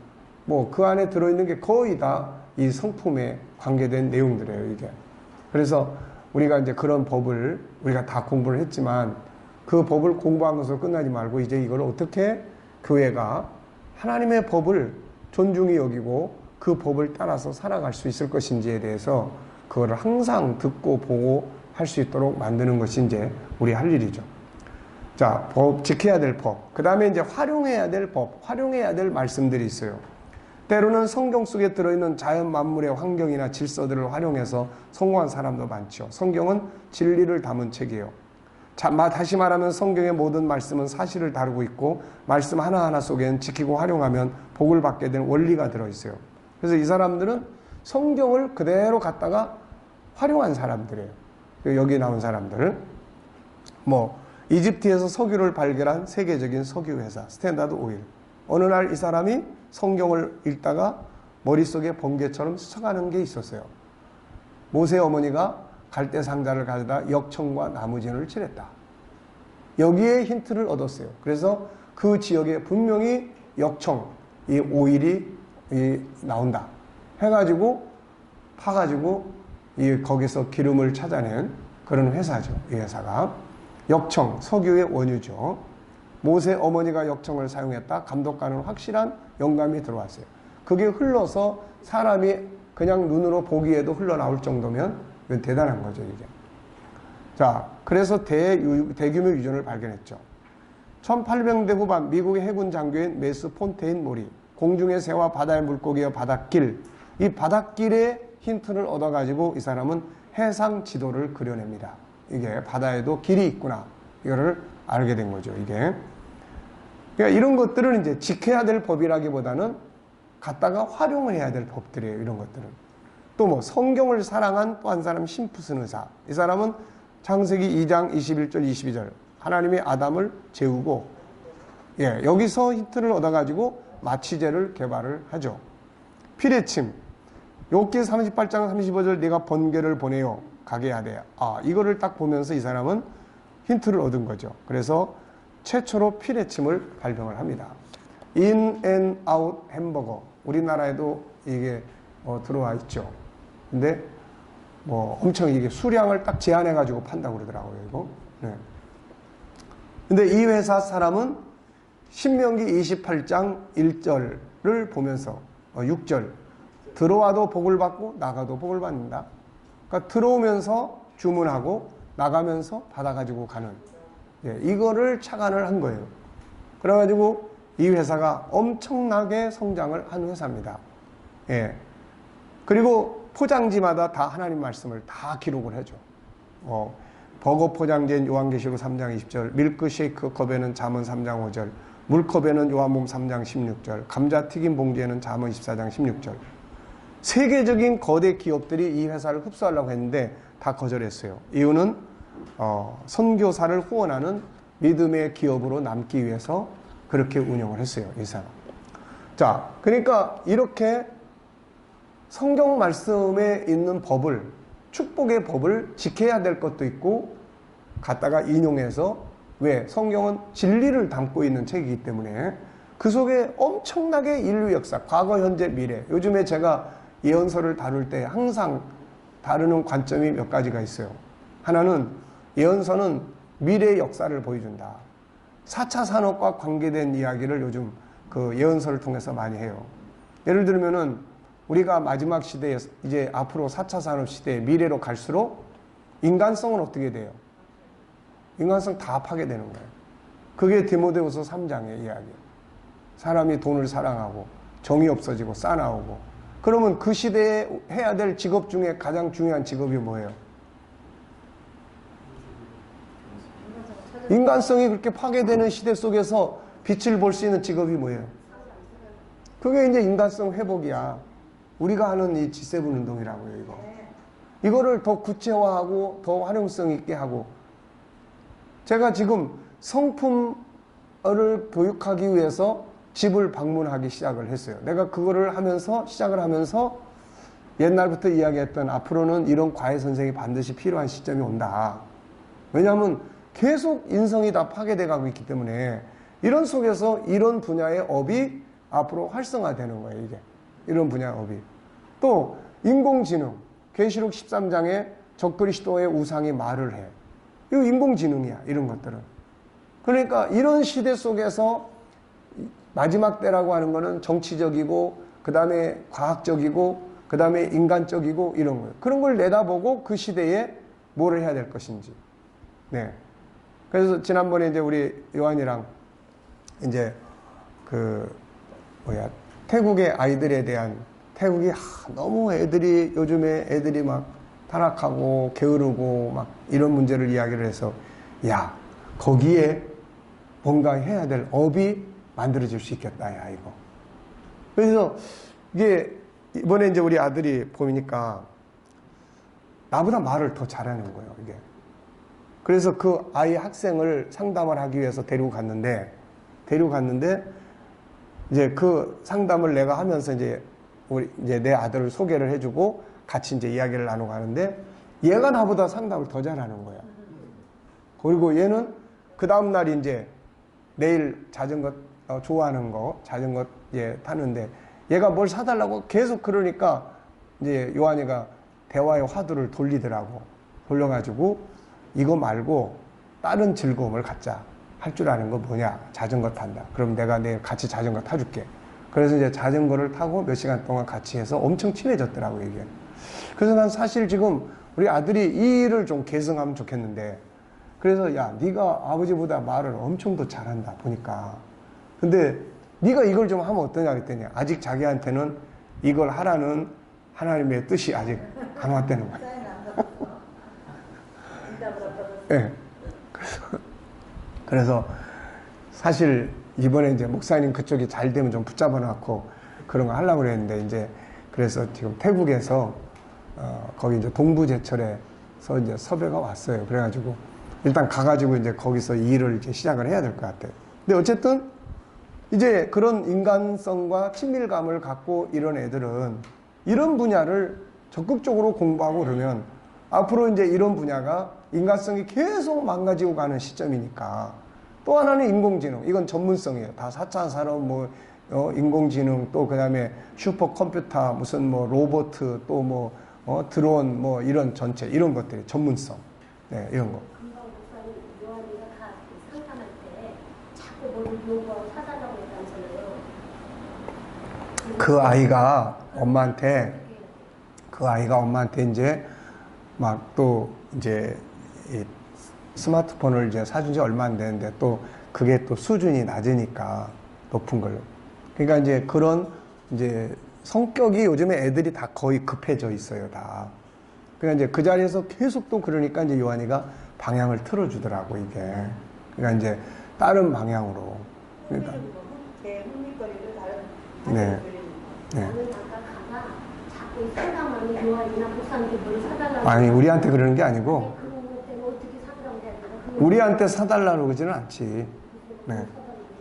뭐 그 안에 들어있는 게 거의 다 이 성품에 관계된 내용들이에요, 이게. 그래서 우리가 이제 그런 법을 우리가 다 공부를 했지만 그 법을 공부한 것으로 끝나지 말고 이제 이걸 어떻게 교회가 하나님의 법을 존중히 여기고 그 법을 따라서 살아갈 수 있을 것인지에 대해서 그거를 항상 듣고 보고 할 수 있도록 만드는 것이 이제 우리 할 일이죠. 자, 법, 지켜야 될 법. 그 다음에 이제 활용해야 될 법, 활용해야 될 말씀들이 있어요. 때로는 성경 속에 들어있는 자연 만물의 환경이나 질서들을 활용해서 성공한 사람도 많죠. 성경은 진리를 담은 책이에요. 다시 말하면 성경의 모든 말씀은 사실을 다루고 있고 말씀 하나하나 속에는 지키고 활용하면 복을 받게 되는 원리가 들어있어요. 그래서 이 사람들은 성경을 그대로 갖다가 활용한 사람들이에요. 여기 나온 사람들. 이집트에서 석유를 발견한 세계적인 석유회사 스탠다드 오일. 어느 날 이 사람이 성경을 읽다가 머릿속에 번개처럼 스쳐가는 게 있었어요. 모세 어머니가 갈대 상자를 가져다 역청과 나무진을 칠했다. 여기에 힌트를 얻었어요. 그래서 그 지역에 분명히 역청, 이 오일이 나온다 해가지고 파가지고 거기서 기름을 찾아낸 그런 회사죠. 이 회사가 역청, 석유의 원유죠. 모세 어머니가 역청을 사용했다. 감독관은 확실한 영감이 들어왔어요. 그게 흘러서 사람이 그냥 눈으로 보기에도 흘러나올 정도면 이건 대단한 거죠, 이게. 자, 그래서 대규모 유전을 발견했죠. 1800년대 후반 미국의 해군 장교인 메스 폰테인 모리, 공중의 새와 바다의 물고기와 바닷길, 이 바닷길의 힌트를 얻어가지고 이 사람은 해상 지도를 그려냅니다. 이게 바다에도 길이 있구나. 이거를 알게 된 거죠, 이게. 그러니까 이런 것들은 이제 지켜야 될 법이라기보다는 갖다가 활용을 해야 될 법들이에요, 이런 것들은. 또 성경을 사랑한 또 한 사람 심푸슨 의사. 이 사람은 창세기 2장 21절 22절 하나님이 아담을 재우고 여기서 힌트를 얻어가지고 마취제를 개발을 하죠. 피레침 욥기 38장 35절 내가 번개를 보내요 가게 하되 이거를 딱 보면서 이 사람은 힌트를 얻은 거죠. 그래서 최초로 피레침을 발명을 합니다. 인 앤 아웃 햄버거 우리나라에도 이게 들어와 있죠. 근데 엄청 이게 수량을 딱 제한해 가지고 판다고 그러더라고요, 이거. 네. 근데 이 회사 사람은 신명기 28장 1절을 보면서 6절 들어와도 복을 받고 나가도 복을 받는다. 그러니까 들어오면서 주문하고 나가면서 받아가지고 가는 이거를 착안을 한 거예요. 그래가지고 이 회사가 엄청나게 성장을 한 회사입니다. 그리고 포장지마다 다 하나님 말씀을 다 기록을 해줘. 버거 포장지엔 요한계시록 3장 20절, 밀크쉐이크 컵에는 잠언 3장 5절, 물컵에는 요한복음 3장 16절, 감자튀김 봉지에는 잠언 14장 16절. 세계적인 거대 기업들이 이 회사를 흡수하려고 했는데 다 거절했어요. 이유는 선교사를 후원하는 믿음의 기업으로 남기 위해서 그렇게 운영을 했어요, 이 사람. 자, 그러니까 이렇게 성경 말씀에 있는 법을, 축복의 법을 지켜야 될 것도 있고 갖다가 인용해서 왜? 성경은 진리를 담고 있는 책이기 때문에 그 속에 엄청나게 인류 역사, 과거, 현재, 미래. 요즘에 제가 예언서를 다룰 때 항상 다루는 관점이 몇 가지가 있어요. 하나는 예언서는 미래의 역사를 보여준다. 4차 산업과 관계된 이야기를 요즘 그 예언서를 통해서 많이 해요. 예를 들면은 우리가 마지막 시대에 이제 앞으로 4차 산업 시대의 미래로 갈수록 인간성은 어떻게 돼요? 인간성 다 파괴되는 거예요. 그게 디모데후서 3장의 이야기예요. 사람이 돈을 사랑하고 정이 없어지고 싸나오고 그러면 그 시대에 해야 될 직업 중에 가장 중요한 직업이 뭐예요? 인간성이 그렇게 파괴되는 시대 속에서 빛을 볼 수 있는 직업이 뭐예요? 그게 이제 인간성 회복이야. 우리가 하는 이 G7 운동이라고요, 이거. 이거를 더 구체화하고 더 활용성 있게 하고. 제가 지금 성품을 교육하기 위해서 집을 방문하기 시작을 했어요. 내가 그거를 하면서, 시작을 하면서 옛날부터 이야기했던 앞으로는 이런 과외 선생이 반드시 필요한 시점이 온다. 왜냐하면 계속 인성이 다 파괴돼 가고 있기 때문에 이런 속에서 이런 분야의 업이 앞으로 활성화되는 거예요, 이게. 이런 분야의 업이. 또 인공지능, 계시록 13장에 적그리스도의 우상이 말을 해. 이거 인공지능이야, 이런 것들은. 그러니까 이런 시대 속에서 마지막 때라고 하는 거는 정치적이고 그 다음에 과학적이고 그 다음에 인간적이고 이런 거예요. 그런 걸 내다보고 그 시대에 뭐를 해야 될 것인지. 네. 그래서 지난번에 이제 우리 요한이랑 이제 태국의 아이들에 대한 태국이 너무 요즘에 애들이 막 타락하고 게으르고 막 이런 문제를 이야기를 해서 야, 거기에 뭔가 해야 될 업이 만들어질 수 있겠다, 야, 이거. 그래서 이게 이번에 이제 우리 아들이 보니까 나보다 말을 더 잘하는 거예요, 이게. 그래서 그 아이 학생을 상담을 하기 위해서 데리고 갔는데 이제 그 상담을 내가 하면서 이제 이제 내 아들을 소개를 해주고 같이 이제 이야기를 나누고 하는데 얘가 나보다 상담을 더 잘하는 거야. 그리고 얘는 그 다음날 이제 내일 자전거 좋아하는 거 자전거 타는데 얘가 뭘 사달라고 계속 그러니까 이제 요한이가 대화의 화두를 돌려가지고 이거 말고 다른 즐거움을 갖자. 할 줄 아는 거 뭐냐? 자전거 탄다. 그럼 내가 내일 같이 자전거 타줄게. 그래서 이제 자전거를 타고 몇 시간 동안 같이 해서 엄청 친해졌더라고, 이게. 그래서 난 사실 지금 우리 아들이 이 일을 좀 계승하면 좋겠는데, 그래서 야, 네가 아버지보다 말을 엄청 더 잘한다, 보니까. 근데 네가 이걸 좀 하면 어떠냐 그랬더니 아직 자기한테는 이걸 하라는 하나님의 뜻이 아직 안 왔다는 거야. 네. 그래서 사실 이번에 이제 목사님 그쪽이 잘 되면 좀 붙잡아 놓고 그런 거 하려고 그랬는데 이제 그래서 지금 태국에서 거기 이제 동부제철에서 이제 섭외가 왔어요. 그래가지고 일단 가가지고 이제 거기서 일을 이제 시작을 해야 될 것 같아요. 근데 어쨌든 이제 그런 인간성과 친밀감을 갖고 이런 애들은 이런 분야를 적극적으로 공부하고 그러면 앞으로 이제 이런 분야가 인간성이 계속 망가지고 가는 시점이니까. 또 하나는 인공지능. 이건 전문성이에요. 다 4차 산업, 인공지능, 또 그 다음에 슈퍼컴퓨터, 무슨 로봇, 또 드론, 이런 전체, 이런 것들이 전문성. 네, 이런 거. 금방 목사님, 요한이가 다 상담할 때 자꾸 뭘 요구하고 사달라고 했다면서요. 그 아이가 엄마한테 이제 막 또 이제 이 스마트폰을 이제 사준 지 얼마 안 되는데 또 그게 또 수준이 낮으니까 높은 걸로. 그러니까 이제 그런 이제 성격이 요즘에 애들이 다 거의 급해져 있어요, 다. 그러니까 이제 그 자리에서 계속 또 그러니까 이제 요한이가 방향을 틀어주더라고, 이게. 그러니까 이제 다른 방향으로. 그러니까. 제 흥미거리를 네. 네. 나는 아까 가가 자꾸 상담하는 요한이나 목사님께 뭘 사달라고. 아니, 우리한테 그러는 게 아니고, 그런 것 때문에 어떻게 사달라고 해야 되나? 우리한테 사달라고 그러지는 않지. 네.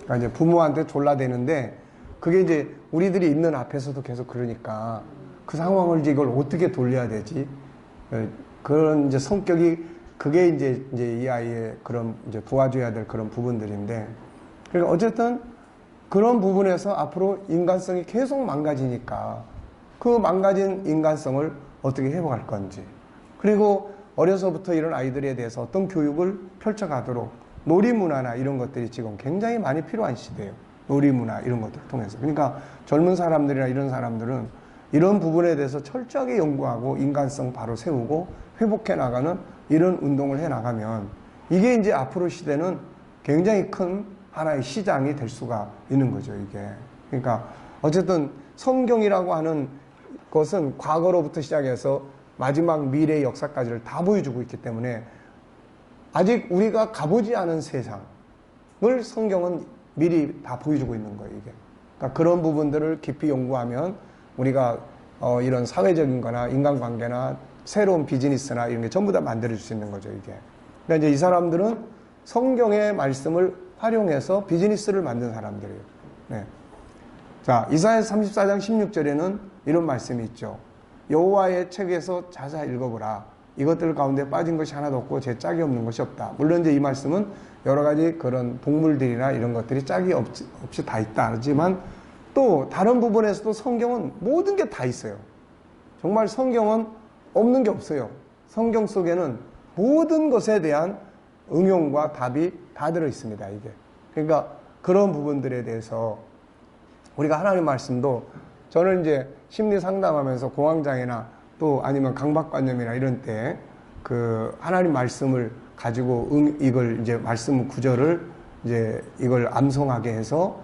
그러니까 이제 부모한테 졸라대는데, 그게 이제 우리들이 있는 앞에서도 계속 그러니까, 그 상황을 이제 이걸 어떻게 돌려야 되지? 그런 이제 성격이, 그게 이제 이 아이의 그런 이제 도와줘야 될 그런 부분들인데, 그러니까 어쨌든 그런 부분에서 앞으로 인간성이 계속 망가지니까, 그 망가진 인간성을 어떻게 회복할 건지, 그리고 어려서부터 이런 아이들에 대해서 어떤 교육을 펼쳐가도록 놀이문화나 이런 것들이 지금 굉장히 많이 필요한 시대예요. 놀이문화 이런 것들을 통해서. 그러니까 젊은 사람들이나 이런 사람들은 이런 부분에 대해서 철저하게 연구하고 인간성 바로 세우고 회복해 나가는 이런 운동을 해 나가면 이게 이제 앞으로 시대는 굉장히 큰 하나의 시장이 될 수가 있는 거죠, 이게. 그러니까 어쨌든 성경이라고 하는 것은 과거로부터 시작해서 마지막 미래의 역사까지를 다 보여주고 있기 때문에 아직 우리가 가보지 않은 세상을 성경은 미리 다 보여주고 있는 거예요, 이게. 그러니까 그런 부분들을 깊이 연구하면 우리가 이런 사회적인 거나 인간관계나 새로운 비즈니스나 이런 게 전부 다 만들어질 수 있는 거죠, 이게. 그러니까 이제 이 사람들은 성경의 말씀을 활용해서 비즈니스를 만든 사람들이에요. 네. 자, 이사야서 34장 16절에는 이런 말씀이 있죠. 여호와의 책에서 자세히 읽어보라. 이것들 가운데 빠진 것이 하나도 없고 제 짝이 없는 것이 없다. 물론 이제 이 말씀은 여러 가지 그런 동물들이나 이런 것들이 짝이 없이 다 있다. 하지만 또 다른 부분에서도 성경은 모든 게 다 있어요. 정말 성경은 없는 게 없어요. 성경 속에는 모든 것에 대한 응용과 답이 다 들어 있습니다, 이게. 그러니까 그런 부분들에 대해서 우리가 하나님 말씀도 저는 이제 심리 상담하면서 공황장애나 또 아니면 강박관념이나 이런 때 그 하나님 말씀을 가지고 이걸 이제 말씀 구절을 이제 이걸 암송하게 해서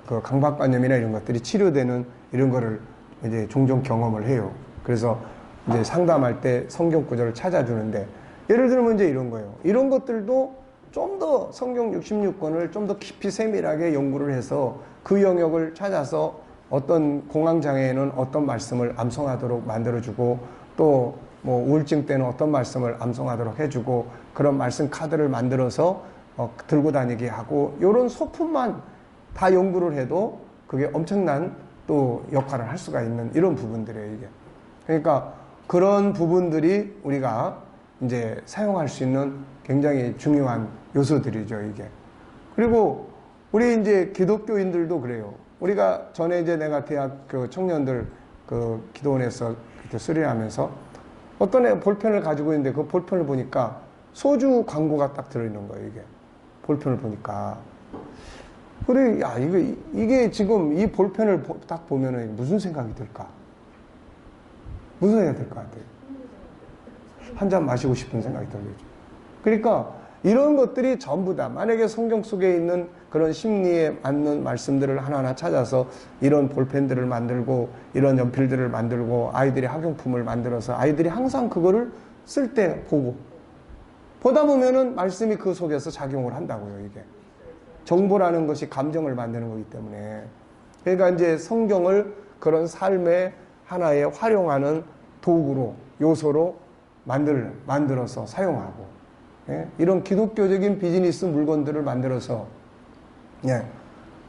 그 강박관념이나 이런 것들이 치료되는 이런 거를 이제 종종 경험을 해요. 그래서 이제 상담할 때 성경 구절을 찾아주는데 예를 들면 이제 이런 거예요. 이런 것들도 좀 더 성경 66권을 좀 더 깊이 세밀하게 연구를 해서 그 영역을 찾아서 어떤 공황장애에는 어떤 말씀을 암송하도록 만들어주고 또 뭐 우울증 때는 어떤 말씀을 암송하도록 해주고 그런 말씀 카드를 만들어서 들고 다니게 하고 이런 소품만 다 연구를 해도 그게 엄청난 또 역할을 할 수가 있는 이런 부분들이에요, 이게. 그러니까 그런 부분들이 우리가 이제 사용할 수 있는 굉장히 중요한 요소들이죠, 이게. 그리고 우리 이제 기독교인들도 그래요. 우리가 전에 이제 내가 대학교 청년들 그 기도원에서 그때 수련하면서 어떤 애 볼펜을 가지고 있는데 그 볼펜을 보니까 소주 광고가 딱 들어있는 거예요, 이게. 볼펜을 보니까. 그래, 야, 이게 지금 이 볼펜을 딱 보면은 무슨 생각이 들까? 무슨 생각이 들 것 같아요? 한 잔 마시고 싶은 생각이 들겠죠. 그러니까 이런 것들이 전부 다 만약에 성경 속에 있는 그런 심리에 맞는 말씀들을 하나하나 찾아서 이런 볼펜들을 만들고 이런 연필들을 만들고 아이들이 학용품을 만들어서 아이들이 항상 그거를 쓸 때 보다 보면은 말씀이 그 속에서 작용을 한다고요, 이게. 정보라는 것이 감정을 만드는 거기 때문에. 그러니까 이제 성경을 그런 삶의 하나의 활용하는 도구로, 요소로 만들어서 사용하고, 예? 이런 기독교적인 비즈니스 물건들을 만들어서, 예,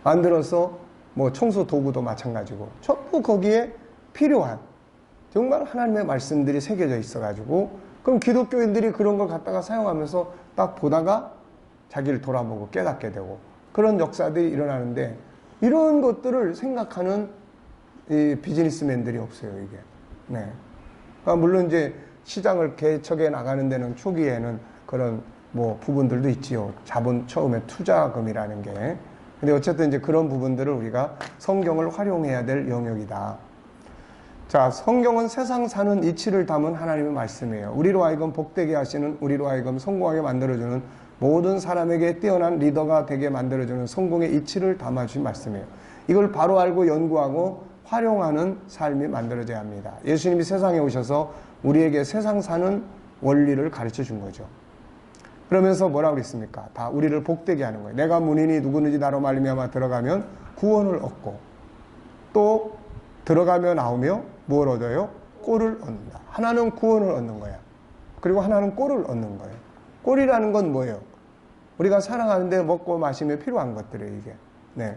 만들어서 뭐 청소 도구도 마찬가지고, 전부 거기에 필요한 정말 하나님의 말씀들이 새겨져 있어가지고, 그럼 기독교인들이 그런 걸 갖다가 사용하면서 딱 보다가 자기를 돌아보고 깨닫게 되고, 그런 역사들이 일어나는데, 이런 것들을 생각하는 이 비즈니스맨들이 없어요, 이게. 네. 그러니까 물론 이제 시장을 개척해 나가는 데는 초기에는 그런 뭐 부분들도 있지요. 자본 처음에 투자금이라는 게. 근데 어쨌든 이제 그런 부분들을 우리가 성경을 활용해야 될 영역이다. 자, 성경은 세상 사는 이치를 담은 하나님의 말씀이에요. 우리로 하여금 복되게 하시는, 우리로 하여금 성공하게 만들어주는, 모든 사람에게 뛰어난 리더가 되게 만들어주는 성공의 이치를 담아주신 말씀이에요. 이걸 바로 알고 연구하고 활용하는 삶이 만들어져야 합니다. 예수님이 세상에 오셔서 우리에게 세상 사는 원리를 가르쳐 준 거죠. 그러면서 뭐라고 그랬습니까? 다 우리를 복되게 하는 거예요. 내가 문인이 누구든지 나로 말미암아 들어가면 구원을 얻고, 또 들어가며 나오며 뭘 얻어요? 꼴을 얻는다. 하나는 구원을 얻는 거야. 그리고 하나는 꼴을 얻는 거예요. 꼴이라는 건 뭐예요? 우리가 살아가는데 먹고 마시며 필요한 것들이에요, 이게. 네.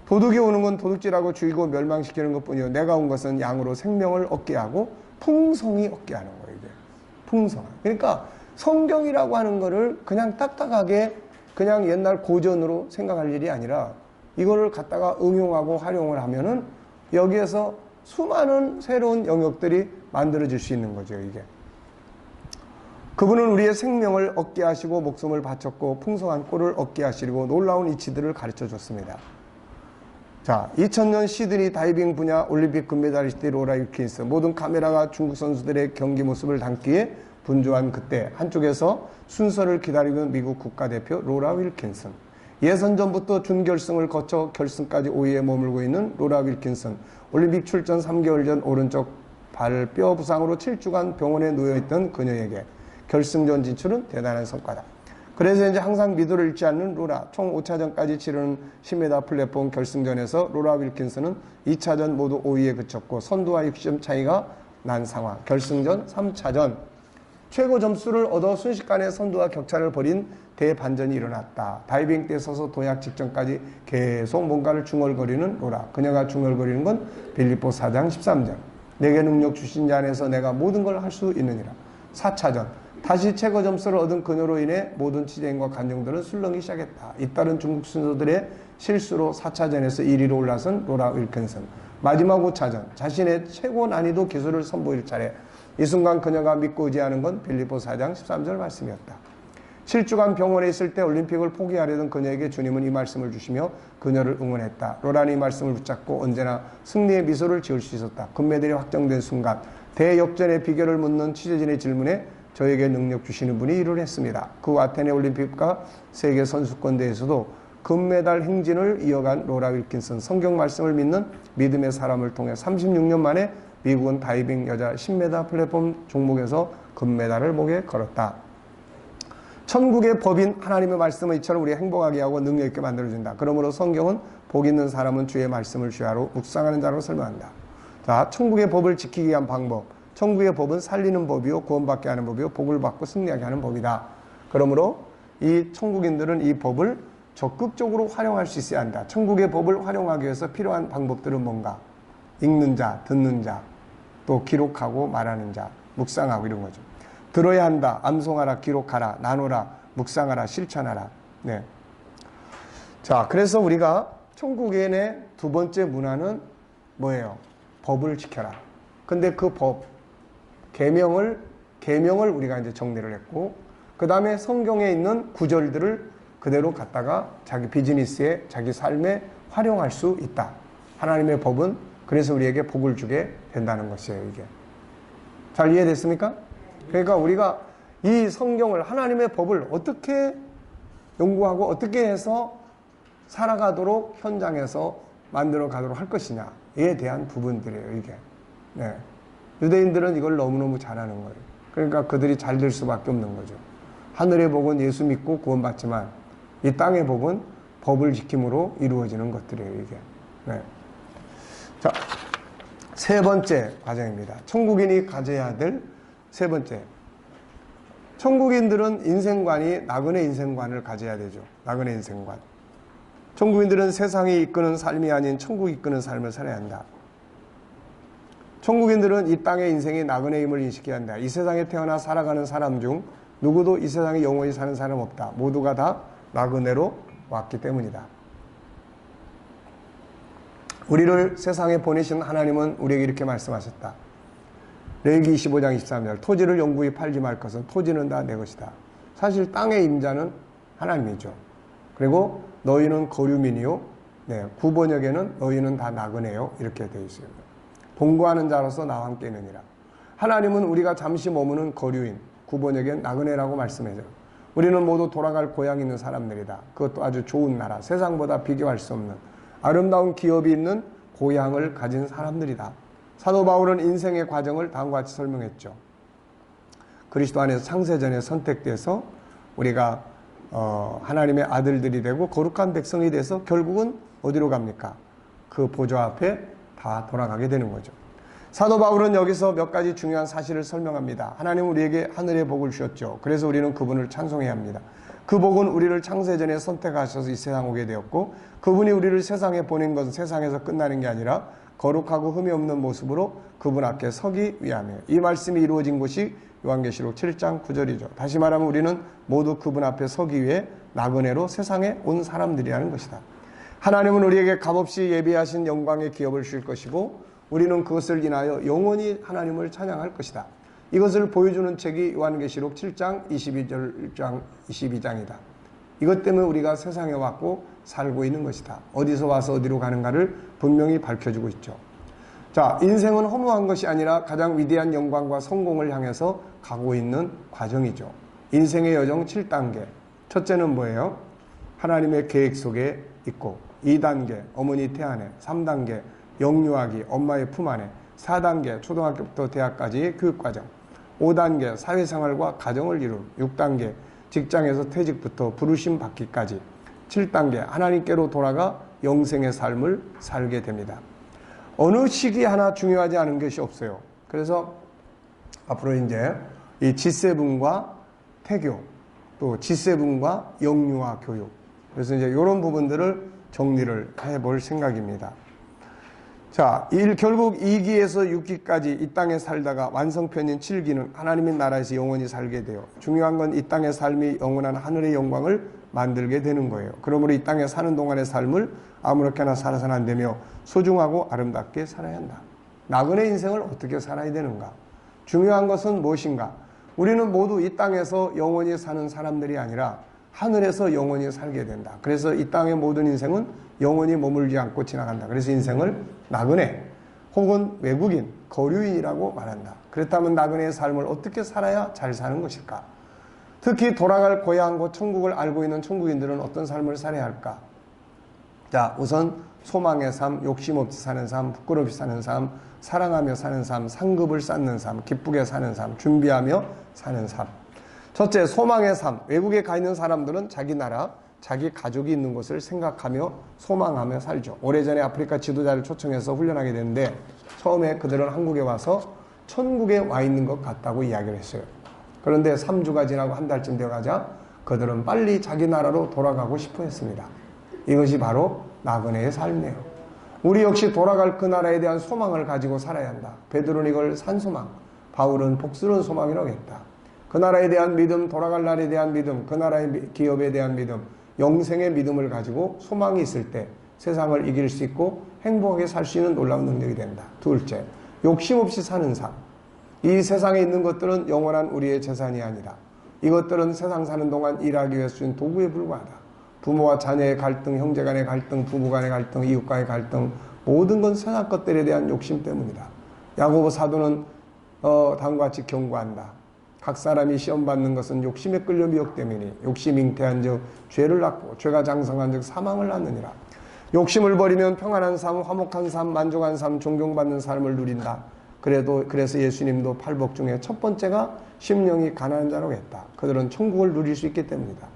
도둑이 오는 건 도둑질하고 죽이고 멸망시키는 것 뿐이요. 내가 온 것은 양으로 생명을 얻게 하고 풍성히 얻게 하는 거예요, 이게. 풍성. 그러니까 성경이라고 하는 거를 그냥 딱딱하게 그냥 옛날 고전으로 생각할 일이 아니라 이거를 갖다가 응용하고 활용을 하면은 여기에서 수많은 새로운 영역들이 만들어질 수 있는 거죠, 이게. 그분은 우리의 생명을 얻게 하시고 목숨을 바쳤고 풍성한 꼴을 얻게 하시고 놀라운 이치들을 가르쳐 줬습니다. 자, 2000년 시드니 다이빙 분야 올림픽 금메달리스트 로라 윌킨슨. 모든 카메라가 중국 선수들의 경기 모습을 담기에 분주한 그때 한쪽에서 순서를 기다리고 있는 미국 국가대표 로라 윌킨슨. 예선전부터 준결승을 거쳐 결승까지 5위에 머물고 있는 로라 윌킨슨. 올림픽 출전 3개월 전 오른쪽 발 뼈 부상으로 7주간 병원에 누워있던 그녀에게 결승전 진출은 대단한 성과다. 그래서 이제 항상 미도를 잃지 않는 로라. 총 5차전까지 치르는 10m 플랫폼 결승전에서 로라 윌킨슨은 2차전 모두 5위에 그쳤고 선두와 60점 차이가 난 상황. 결승전 3차전 최고 점수를 얻어 순식간에 선두와 격차를 벌인 대반전이 일어났다. 다이빙 때 서서 도약 직전까지 계속 뭔가를 중얼거리는 로라. 그녀가 중얼거리는 건 빌립보 4장 13절. 내게 능력 주신 자 안에서 내가 모든 걸 할 수 있느니라. 4차전 다시 최고 점수를 얻은 그녀로 인해 모든 취재인과 관중들은 술렁이기 시작했다. 잇따른 중국 순서들의 실수로 4차전에서 1위로 올라선 로라 윌킨슨. 마지막 5차전 자신의 최고 난이도 기술을 선보일 차례. 이 순간 그녀가 믿고 의지하는 건 빌립보 4장 13절 말씀이었다. 7주간 병원에 있을 때 올림픽을 포기하려던 그녀에게 주님은 이 말씀을 주시며 그녀를 응원했다. 로라는 이 말씀을 붙잡고 언제나 승리의 미소를 지을 수 있었다. 금메달이 확정된 순간 대역전의 비결을 묻는 취재진의 질문에 저에게 능력 주시는 분이 일을 했습니다. 그 아테네 올림픽과 세계 선수권대회에서도 금메달 행진을 이어간 로라 윌킨슨. 성경 말씀을 믿는 믿음의 사람을 통해 36년 만에 미국은 다이빙 여자 10m 플랫폼 종목에서 금메달을 목에 걸었다. 천국의 법인 하나님의 말씀은 이처럼 우리 행복하게 하고 능력 있게 만들어준다. 그러므로 성경은 복 있는 사람은 주의 말씀을 주야로 묵상하는 자로 설명한다. 자, 천국의 법을 지키기 위한 방법. 천국의 법은 살리는 법이요, 구원받게 하는 법이요, 복을 받고 승리하게 하는 법이다. 그러므로 이 천국인들은 이 법을 적극적으로 활용할 수 있어야 한다. 천국의 법을 활용하기 위해서 필요한 방법들은 뭔가? 읽는 자, 듣는 자, 또 기록하고 말하는 자, 묵상하고 이런 거죠. 들어야 한다. 암송하라, 기록하라, 나누라, 묵상하라, 실천하라. 네. 자, 그래서 우리가 천국인의 두 번째 문화는 뭐예요? 법을 지켜라. 근데 그 법, 계명을 우리가 이제 정리를 했고, 그 다음에 성경에 있는 구절들을 그대로 갖다가 자기 비즈니스에, 자기 삶에 활용할 수 있다. 하나님의 법은 그래서 우리에게 복을 주게 된다는 것이에요, 이게. 잘 이해됐습니까? 그러니까 우리가 이 성경을, 하나님의 법을 어떻게 연구하고 어떻게 해서 살아가도록 현장에서 만들어 가도록 할 것이냐에 대한 부분들이에요, 이게. 네. 유대인들은 이걸 너무너무 잘하는 거예요. 그러니까 그들이 잘 될 수밖에 없는 거죠. 하늘의 복은 예수 믿고 구원받지만 이 땅의 복은 법을 지킴으로 이루어지는 것들이에요, 이게. 네. 자, 세 번째 과정입니다. 천국인이 가져야 될 세 번째. 천국인들은 인생관이 나그네 인생관을 가져야 되죠. 나그네 인생관. 천국인들은 세상이 이끄는 삶이 아닌 천국이 이끄는 삶을 살아야 한다. 천국인들은 이 땅의 인생이 나그네임을 인식해야 한다. 이 세상에 태어나 살아가는 사람 중 누구도 이 세상에 영원히 사는 사람 없다. 모두가 다 나그네로 왔기 때문이다. 우리를 세상에 보내신 하나님은 우리에게 이렇게 말씀하셨다. 레위기 25장 23절 토지를 영구히 팔지 말 것은 토지는 다 내 것이다. 사실 땅의 임자는 하나님이죠. 그리고 너희는 거류민이요. 네, 구번역에는 너희는 다 나그네요. 이렇게 되어 있어요. 동거하는 자로서 나와 함께 있느니라. 하나님은 우리가 잠시 머무는 거류인, 구번역엔 나그네라고 말씀해요. 우리는 모두 돌아갈 고향이 있는 사람들이다. 그것도 아주 좋은 나라, 세상보다 비교할 수 없는 아름다운 기업이 있는 고향을 가진 사람들이다. 사도 바울은 인생의 과정을 다음과 같이 설명했죠. 그리스도 안에서 창세전에 선택돼서 우리가 하나님의 아들들이 되고 거룩한 백성이 돼서 결국은 어디로 갑니까? 그 보좌 앞에 다 돌아가게 되는 거죠. 사도 바울은 여기서 몇 가지 중요한 사실을 설명합니다. 하나님은 우리에게 하늘의 복을 주셨죠. 그래서 우리는 그분을 찬송해야 합니다. 그 복은 우리를 창세전에 선택하셔서 이 세상 오게 되었고, 그분이 우리를 세상에 보낸 것은 세상에서 끝나는 게 아니라 거룩하고 흠이 없는 모습으로 그분 앞에 서기 위함이에요. 이 말씀이 이루어진 곳이 요한계시록 7장 9절이죠. 다시 말하면 우리는 모두 그분 앞에 서기 위해 나그네로 세상에 온 사람들이라는 것이다. 하나님은 우리에게 값없이 예비하신 영광의 기업을 주실 것이고 우리는 그것을 인하여 영원히 하나님을 찬양할 것이다. 이것을 보여주는 책이 요한계시록 7장 22장이다. 이것 때문에 우리가 세상에 왔고 살고 있는 것이다. 어디서 와서 어디로 가는가를 분명히 밝혀주고 있죠. 자, 인생은 허무한 것이 아니라 가장 위대한 영광과 성공을 향해서 가고 있는 과정이죠. 인생의 여정 7단계. 첫째는 뭐예요? 하나님의 계획 속에 있고, 2단계 어머니 태 안에, 3단계 영유아기 엄마의 품 안에, 4단계 초등학교부터 대학까지의 교육과정, 5단계 사회생활과 가정을 이룬, 6단계 직장에서 퇴직부터 부르심 받기까지, 7단계 하나님께로 돌아가 영생의 삶을 살게 됩니다. 어느 시기 하나 중요하지 않은 것이 없어요. 그래서 앞으로 이제 이 G7과 태교, 또 G7과 영유아 교육, 그래서 이제 이런 부분들을 정리를 해볼 생각입니다. 자, 결국 2기에서 6기까지 이 땅에 살다가 완성편인 7기는 하나님의 나라에서 영원히 살게 돼요. 중요한 건 이 땅의 삶이 영원한 하늘의 영광을 만들게 되는 거예요. 그러므로 이 땅에 사는 동안의 삶을 아무렇게나 살아서는 안 되며 소중하고 아름답게 살아야 한다. 나그네 인생을 어떻게 살아야 되는가? 중요한 것은 무엇인가? 우리는 모두 이 땅에서 영원히 사는 사람들이 아니라 하늘에서 영원히 살게 된다. 그래서 이 땅의 모든 인생은 영원히 머물지 않고 지나간다. 그래서 인생을 나그네 혹은 외국인, 거류인이라고 말한다. 그렇다면 나그네의 삶을 어떻게 살아야 잘 사는 것일까? 특히 돌아갈 고향 곧 천국을 알고 있는 천국인들은 어떤 삶을 살아야 할까? 자, 우선 소망의 삶, 욕심 없이 사는 삶, 부끄럽이 사는 삶, 사랑하며 사는 삶, 상급을 쌓는 삶, 기쁘게 사는 삶, 준비하며 사는 삶. 첫째, 소망의 삶. 외국에 가 있는 사람들은 자기 나라, 자기 가족이 있는 곳을 생각하며 소망하며 살죠. 오래전에 아프리카 지도자를 초청해서 훈련하게 됐는데 처음에 그들은 한국에 와서 천국에 와 있는 것 같다고 이야기를 했어요. 그런데 3주가 지나고 한 달쯤 되어가자 그들은 빨리 자기 나라로 돌아가고 싶어 했습니다. 이것이 바로 나그네의 삶이에요. 우리 역시 돌아갈 그 나라에 대한 소망을 가지고 살아야 한다. 베드로는 이걸 산소망, 바울은 복스러운 소망이라고 했다. 그 나라에 대한 믿음, 돌아갈 날에 대한 믿음, 그 나라의 기업에 대한 믿음, 영생의 믿음을 가지고 소망이 있을 때 세상을 이길 수 있고 행복하게 살 수 있는 놀라운 능력이 된다. 둘째, 욕심 없이 사는 삶. 이 세상에 있는 것들은 영원한 우리의 재산이 아니다. 이것들은 세상 사는 동안 일하기 위해 쓰인 도구에 불과하다. 부모와 자녀의 갈등, 형제 간의 갈등, 부부 간의 갈등, 이웃과의 갈등, 모든 건 세상 것들에 대한 욕심 때문이다. 야고보 사도는 다음과 같이 경고한다. 각 사람이 시험 받는 것은 욕심에 끌려 미혹되미니 욕심 잉태한 즉 죄를 낳고 죄가 장성한 즉 사망을 낳느니라. 욕심을 버리면 평안한 삶, 화목한 삶, 만족한 삶, 존경받는 삶을 누린다. 그래서 예수님도 팔복 중에 첫 번째가 심령이 가난한 자라고 했다. 그들은 천국을 누릴 수 있기 때문이다.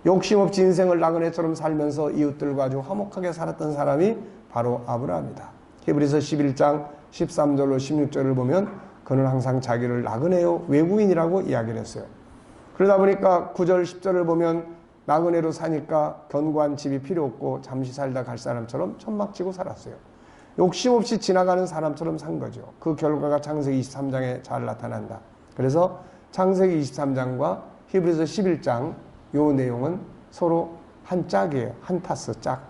욕심 없이 인생을 나그네처럼 살면서 이웃들과 아주 화목하게 살았던 사람이 바로 아브라함이다. 히브리서 11장 13절로 16절을 보면 그는 항상 자기를 나그네요 외국인이라고 이야기를 했어요. 그러다 보니까 9절 10절을 보면 나그네로 사니까 견고한 집이 필요 없고 잠시 살다 갈 사람처럼 천막지고 살았어요. 욕심 없이 지나가는 사람처럼 산 거죠. 그 결과가 창세기 23장에 잘 나타난다. 그래서 창세기 23장과 히브리서 11장 요 내용은 서로 한 짝이에요. 한 타스 짝.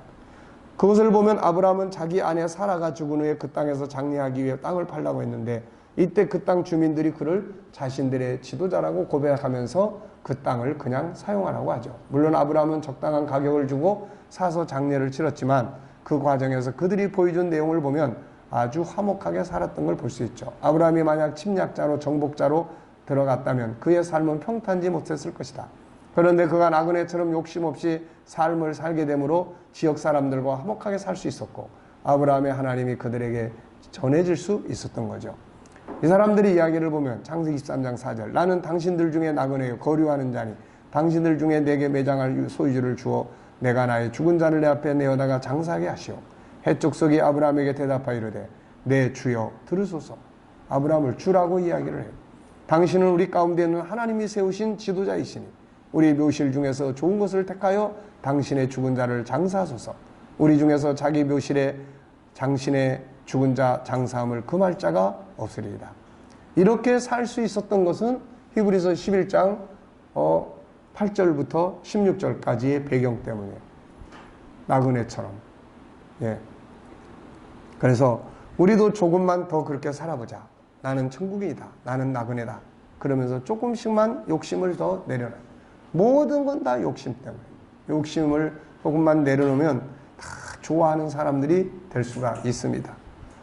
그것을 보면 아브라함은 자기 아내 사라가 죽은 후에 그 땅에서 장례하기 위해 땅을 팔라고 했는데 이때 그 땅 주민들이 그를 자신들의 지도자라고 고백하면서 그 땅을 그냥 사용하라고 하죠. 물론 아브라함은 적당한 가격을 주고 사서 장례를 치렀지만 그 과정에서 그들이 보여준 내용을 보면 아주 화목하게 살았던 걸 볼 수 있죠. 아브라함이 만약 침략자로 정복자로 들어갔다면 그의 삶은 평탄지 못했을 것이다. 그런데 그가 나그네처럼 욕심 없이 삶을 살게 되므로 지역 사람들과 화목하게 살 수 있었고 아브라함의 하나님이 그들에게 전해질 수 있었던 거죠. 이 사람들의 이야기를 보면 창세기 23장 4절 나는 당신들 중에 나그네요 거류하는 자니 당신들 중에 내게 매장할 소유주를 주어 내가 나의 죽은 자를 내 앞에 내어다가 장사하게 하시오. 해족속이 아브라함에게 대답하여 이르되 내 주여 들으소서. 아브라함을 주라고 이야기를 해요. 당신은 우리 가운데 있는 하나님이 세우신 지도자이시니 우리 묘실 중에서 좋은 것을 택하여 당신의 죽은 자를 장사하소서. 우리 중에서 자기 묘실에 당신의 죽은 자 장사함을 금할 자가 없으리이다. 이렇게 살 수 있었던 것은 히브리서 11장 8절부터 16절까지의 배경 때문이에요. 나그네처럼. 예. 그래서 우리도 조금만 더 그렇게 살아보자. 나는 천국인이다. 나는 나그네다. 그러면서 조금씩만 욕심을 더 내려놔. 모든 건 다 욕심 때문에. 욕심을 조금만 내려놓으면 다 좋아하는 사람들이 될 수가 있습니다.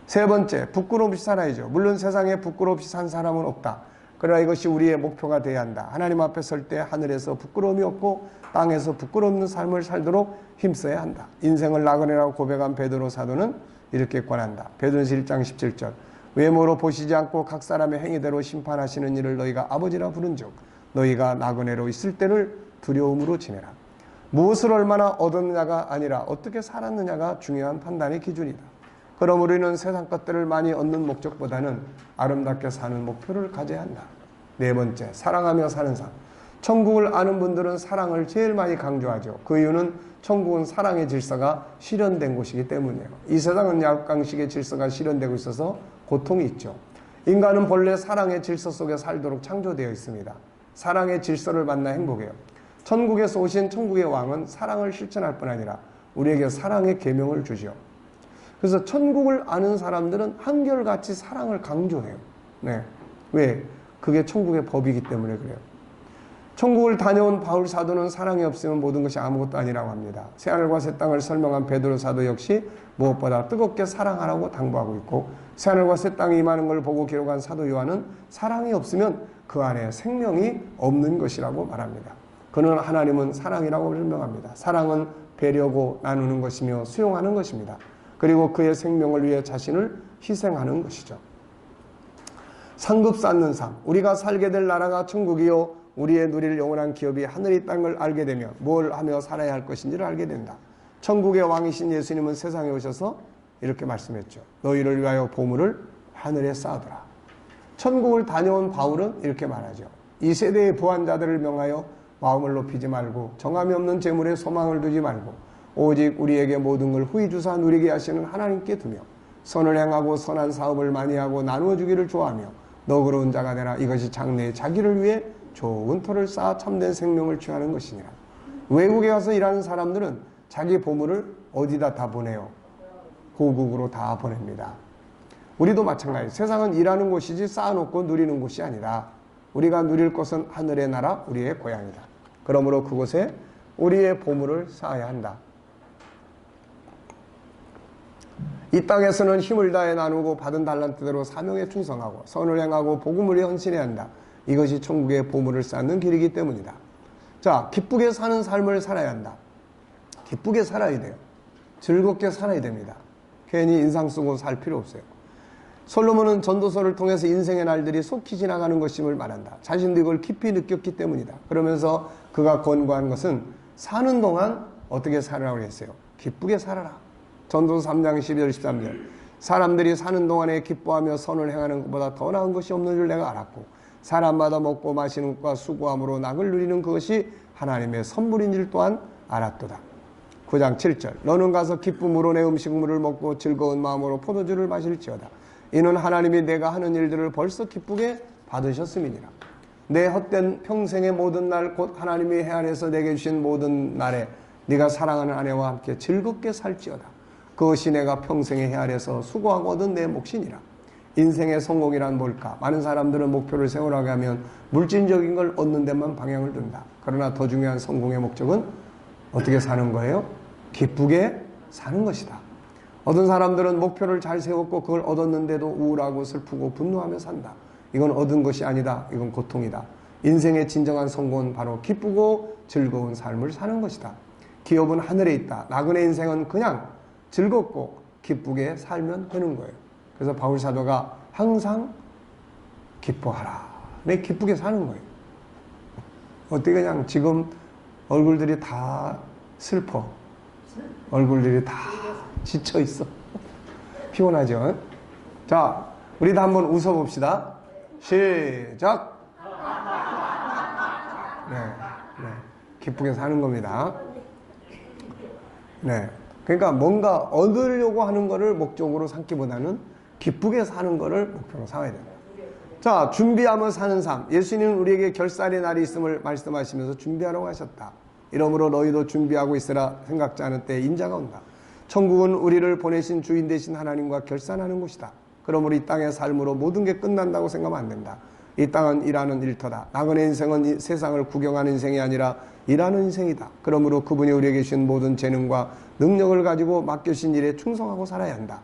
세 번째, 부끄러움 없이 살아야죠. 물론 세상에 부끄러움 없이 산 사람은 없다. 그러나 이것이 우리의 목표가 되어야 한다. 하나님 앞에 설 때 하늘에서 부끄러움이 없고 땅에서 부끄러움 없는 삶을 살도록 힘써야 한다. 인생을 나그네라고 고백한 베드로 사도는 이렇게 권한다. 베드로서 1장 17절 외모로 보시지 않고 각 사람의 행위대로 심판하시는 이를 너희가 아버지라 부른즉 너희가 나그네로 있을 때를 두려움으로 지내라. 무엇을 얼마나 얻었느냐가 아니라 어떻게 살았느냐가 중요한 판단의 기준이다. 그럼 우리는 세상 것들을 많이 얻는 목적보다는 아름답게 사는 목표를 가져야 한다. 네 번째, 사랑하며 사는 삶. 천국을 아는 분들은 사랑을 제일 많이 강조하죠. 그 이유는 천국은 사랑의 질서가 실현된 곳이기 때문이에요. 이 세상은 약강식의 질서가 실현되고 있어서 고통이 있죠. 인간은 본래 사랑의 질서 속에 살도록 창조되어 있습니다. 사랑의 질서를 만나 행복해요. 천국에서 오신 천국의 왕은 사랑을 실천할 뿐 아니라 우리에게 사랑의 계명을 주죠. 그래서 천국을 아는 사람들은 한결같이 사랑을 강조해요. 네. 왜? 그게 천국의 법이기 때문에 그래요. 천국을 다녀온 바울 사도는 사랑이 없으면 모든 것이 아무것도 아니라고 합니다. 새하늘과 새 땅을 설명한 베드로 사도 역시 무엇보다 뜨겁게 사랑하라고 당부하고 있고 새하늘과 새 땅이 임하는 걸 보고 기록한 사도 요한은 사랑이 없으면 그 안에 생명이 없는 것이라고 말합니다. 그는 하나님은 사랑이라고 설명합니다. 사랑은 배려고 나누는 것이며 수용하는 것입니다. 그리고 그의 생명을 위해 자신을 희생하는 것이죠. 상급 쌓는 삶, 우리가 살게 될 나라가 천국이요 우리의 누릴 영원한 기업이 하늘이 땅을 알게 되면 뭘 하며 살아야 할 것인지를 알게 된다. 천국의 왕이신 예수님은 세상에 오셔서 이렇게 말씀했죠. 너희를 위하여 보물을 하늘에 쌓아두라. 천국을 다녀온 바울은 이렇게 말하죠. 이 세대의 부한자들을 명하여 마음을 높이지 말고 정함이 없는 재물에 소망을 두지 말고 오직 우리에게 모든 걸 후히 주사 누리게 하시는 하나님께 두며 선을 행하고 선한 사업을 많이 하고 나누어 주기를 좋아하며 너그러운 자가 되라. 이것이 장래에 자기를 위해 좋은 터를 쌓아 참된 생명을 취하는 것이니라. 외국에 가서 일하는 사람들은 자기 보물을 어디다 다 보내요? 고국으로 다 보냅니다. 우리도 마찬가지. 세상은 일하는 곳이지 쌓아놓고 누리는 곳이 아니라 우리가 누릴 것은 하늘의 나라, 우리의 고향이다. 그러므로 그곳에 우리의 보물을 쌓아야 한다. 이 땅에서는 힘을 다해 나누고 받은 달란트대로 사명에 충성하고 선을 행하고 복음을 헌신해야 한다. 이것이 천국의 보물을 쌓는 길이기 때문이다. 자, 기쁘게 사는 삶을 살아야 한다. 기쁘게 살아야 돼요. 즐겁게 살아야 됩니다. 괜히 인상 쓰고 살 필요 없어요. 솔로몬은 전도서를 통해서 인생의 날들이 속히 지나가는 것임을 말한다. 자신도 이걸 깊이 느꼈기 때문이다. 그러면서 그가 권고한 것은 사는 동안 어떻게 살아라고 했어요? 기쁘게 살아라. 전도서 3장 12절 13절 사람들이 사는 동안에 기뻐하며 선을 행하는 것보다 더 나은 것이 없는 줄 내가 알았고 사람마다 먹고 마시는 것과 수고함으로 낙을 누리는 그것이 하나님의 선물인 줄 또한 알았도다. 9장 7절 너는 가서 기쁨으로 내 음식물을 먹고 즐거운 마음으로 포도주를 마실지어다. 이는 하나님이 내가 하는 일들을 벌써 기쁘게 받으셨음이니라. 내 헛된 평생의 모든 날 곧 하나님이 해 안에서 내게 주신 모든 날에 네가 사랑하는 아내와 함께 즐겁게 살지어다. 그것이 내가 평생의 해 아래서 수고하고 얻은 내 몫이니라. 인생의 성공이란 뭘까? 많은 사람들은 목표를 세우라고 하면 물질적인 걸 얻는 데만 방향을 둔다. 그러나 더 중요한 성공의 목적은 어떻게 사는 거예요? 기쁘게 사는 것이다. 어떤 사람들은 목표를 잘 세웠고 그걸 얻었는데도 우울하고 슬프고 분노하며 산다. 이건 얻은 것이 아니다. 이건 고통이다. 인생의 진정한 성공은 바로 기쁘고 즐거운 삶을 사는 것이다. 기업은 하늘에 있다. 나그네 인생은 그냥 즐겁고 기쁘게 살면 되는 거예요. 그래서 바울 사도가 항상 기뻐하라. 내 기쁘게 사는 거예요. 어떻게 그냥 지금 얼굴들이 다 슬퍼. 얼굴들이 다 지쳐 있어. 피곤하죠? 자, 우리 다 한번 웃어봅시다. 시작. 네. 기쁘게 사는 겁니다. 네. 그러니까 뭔가 얻으려고 하는 거를 목적으로 삼기보다는 기쁘게 사는 거를 목표로 삼아야 된다. 자, 준비하며 사는 삶. 예수님은 우리에게 결산의 날이 있음을 말씀하시면서 준비하라고 하셨다. 이러므로 너희도 준비하고 있으라. 생각지 않은 때에 인자가 온다. 천국은 우리를 보내신 주인 되신 하나님과 결산하는 곳이다. 그러므로 이 땅의 삶으로 모든 게 끝난다고 생각하면 안 된다. 이 땅은 일하는 일터다. 나그네 인생은 세상을 구경하는 인생이 아니라 일하는 인생이다. 그러므로 그분이 우리에게 주신 모든 재능과 능력을 가지고 맡겨주신 일에 충성하고 살아야 한다.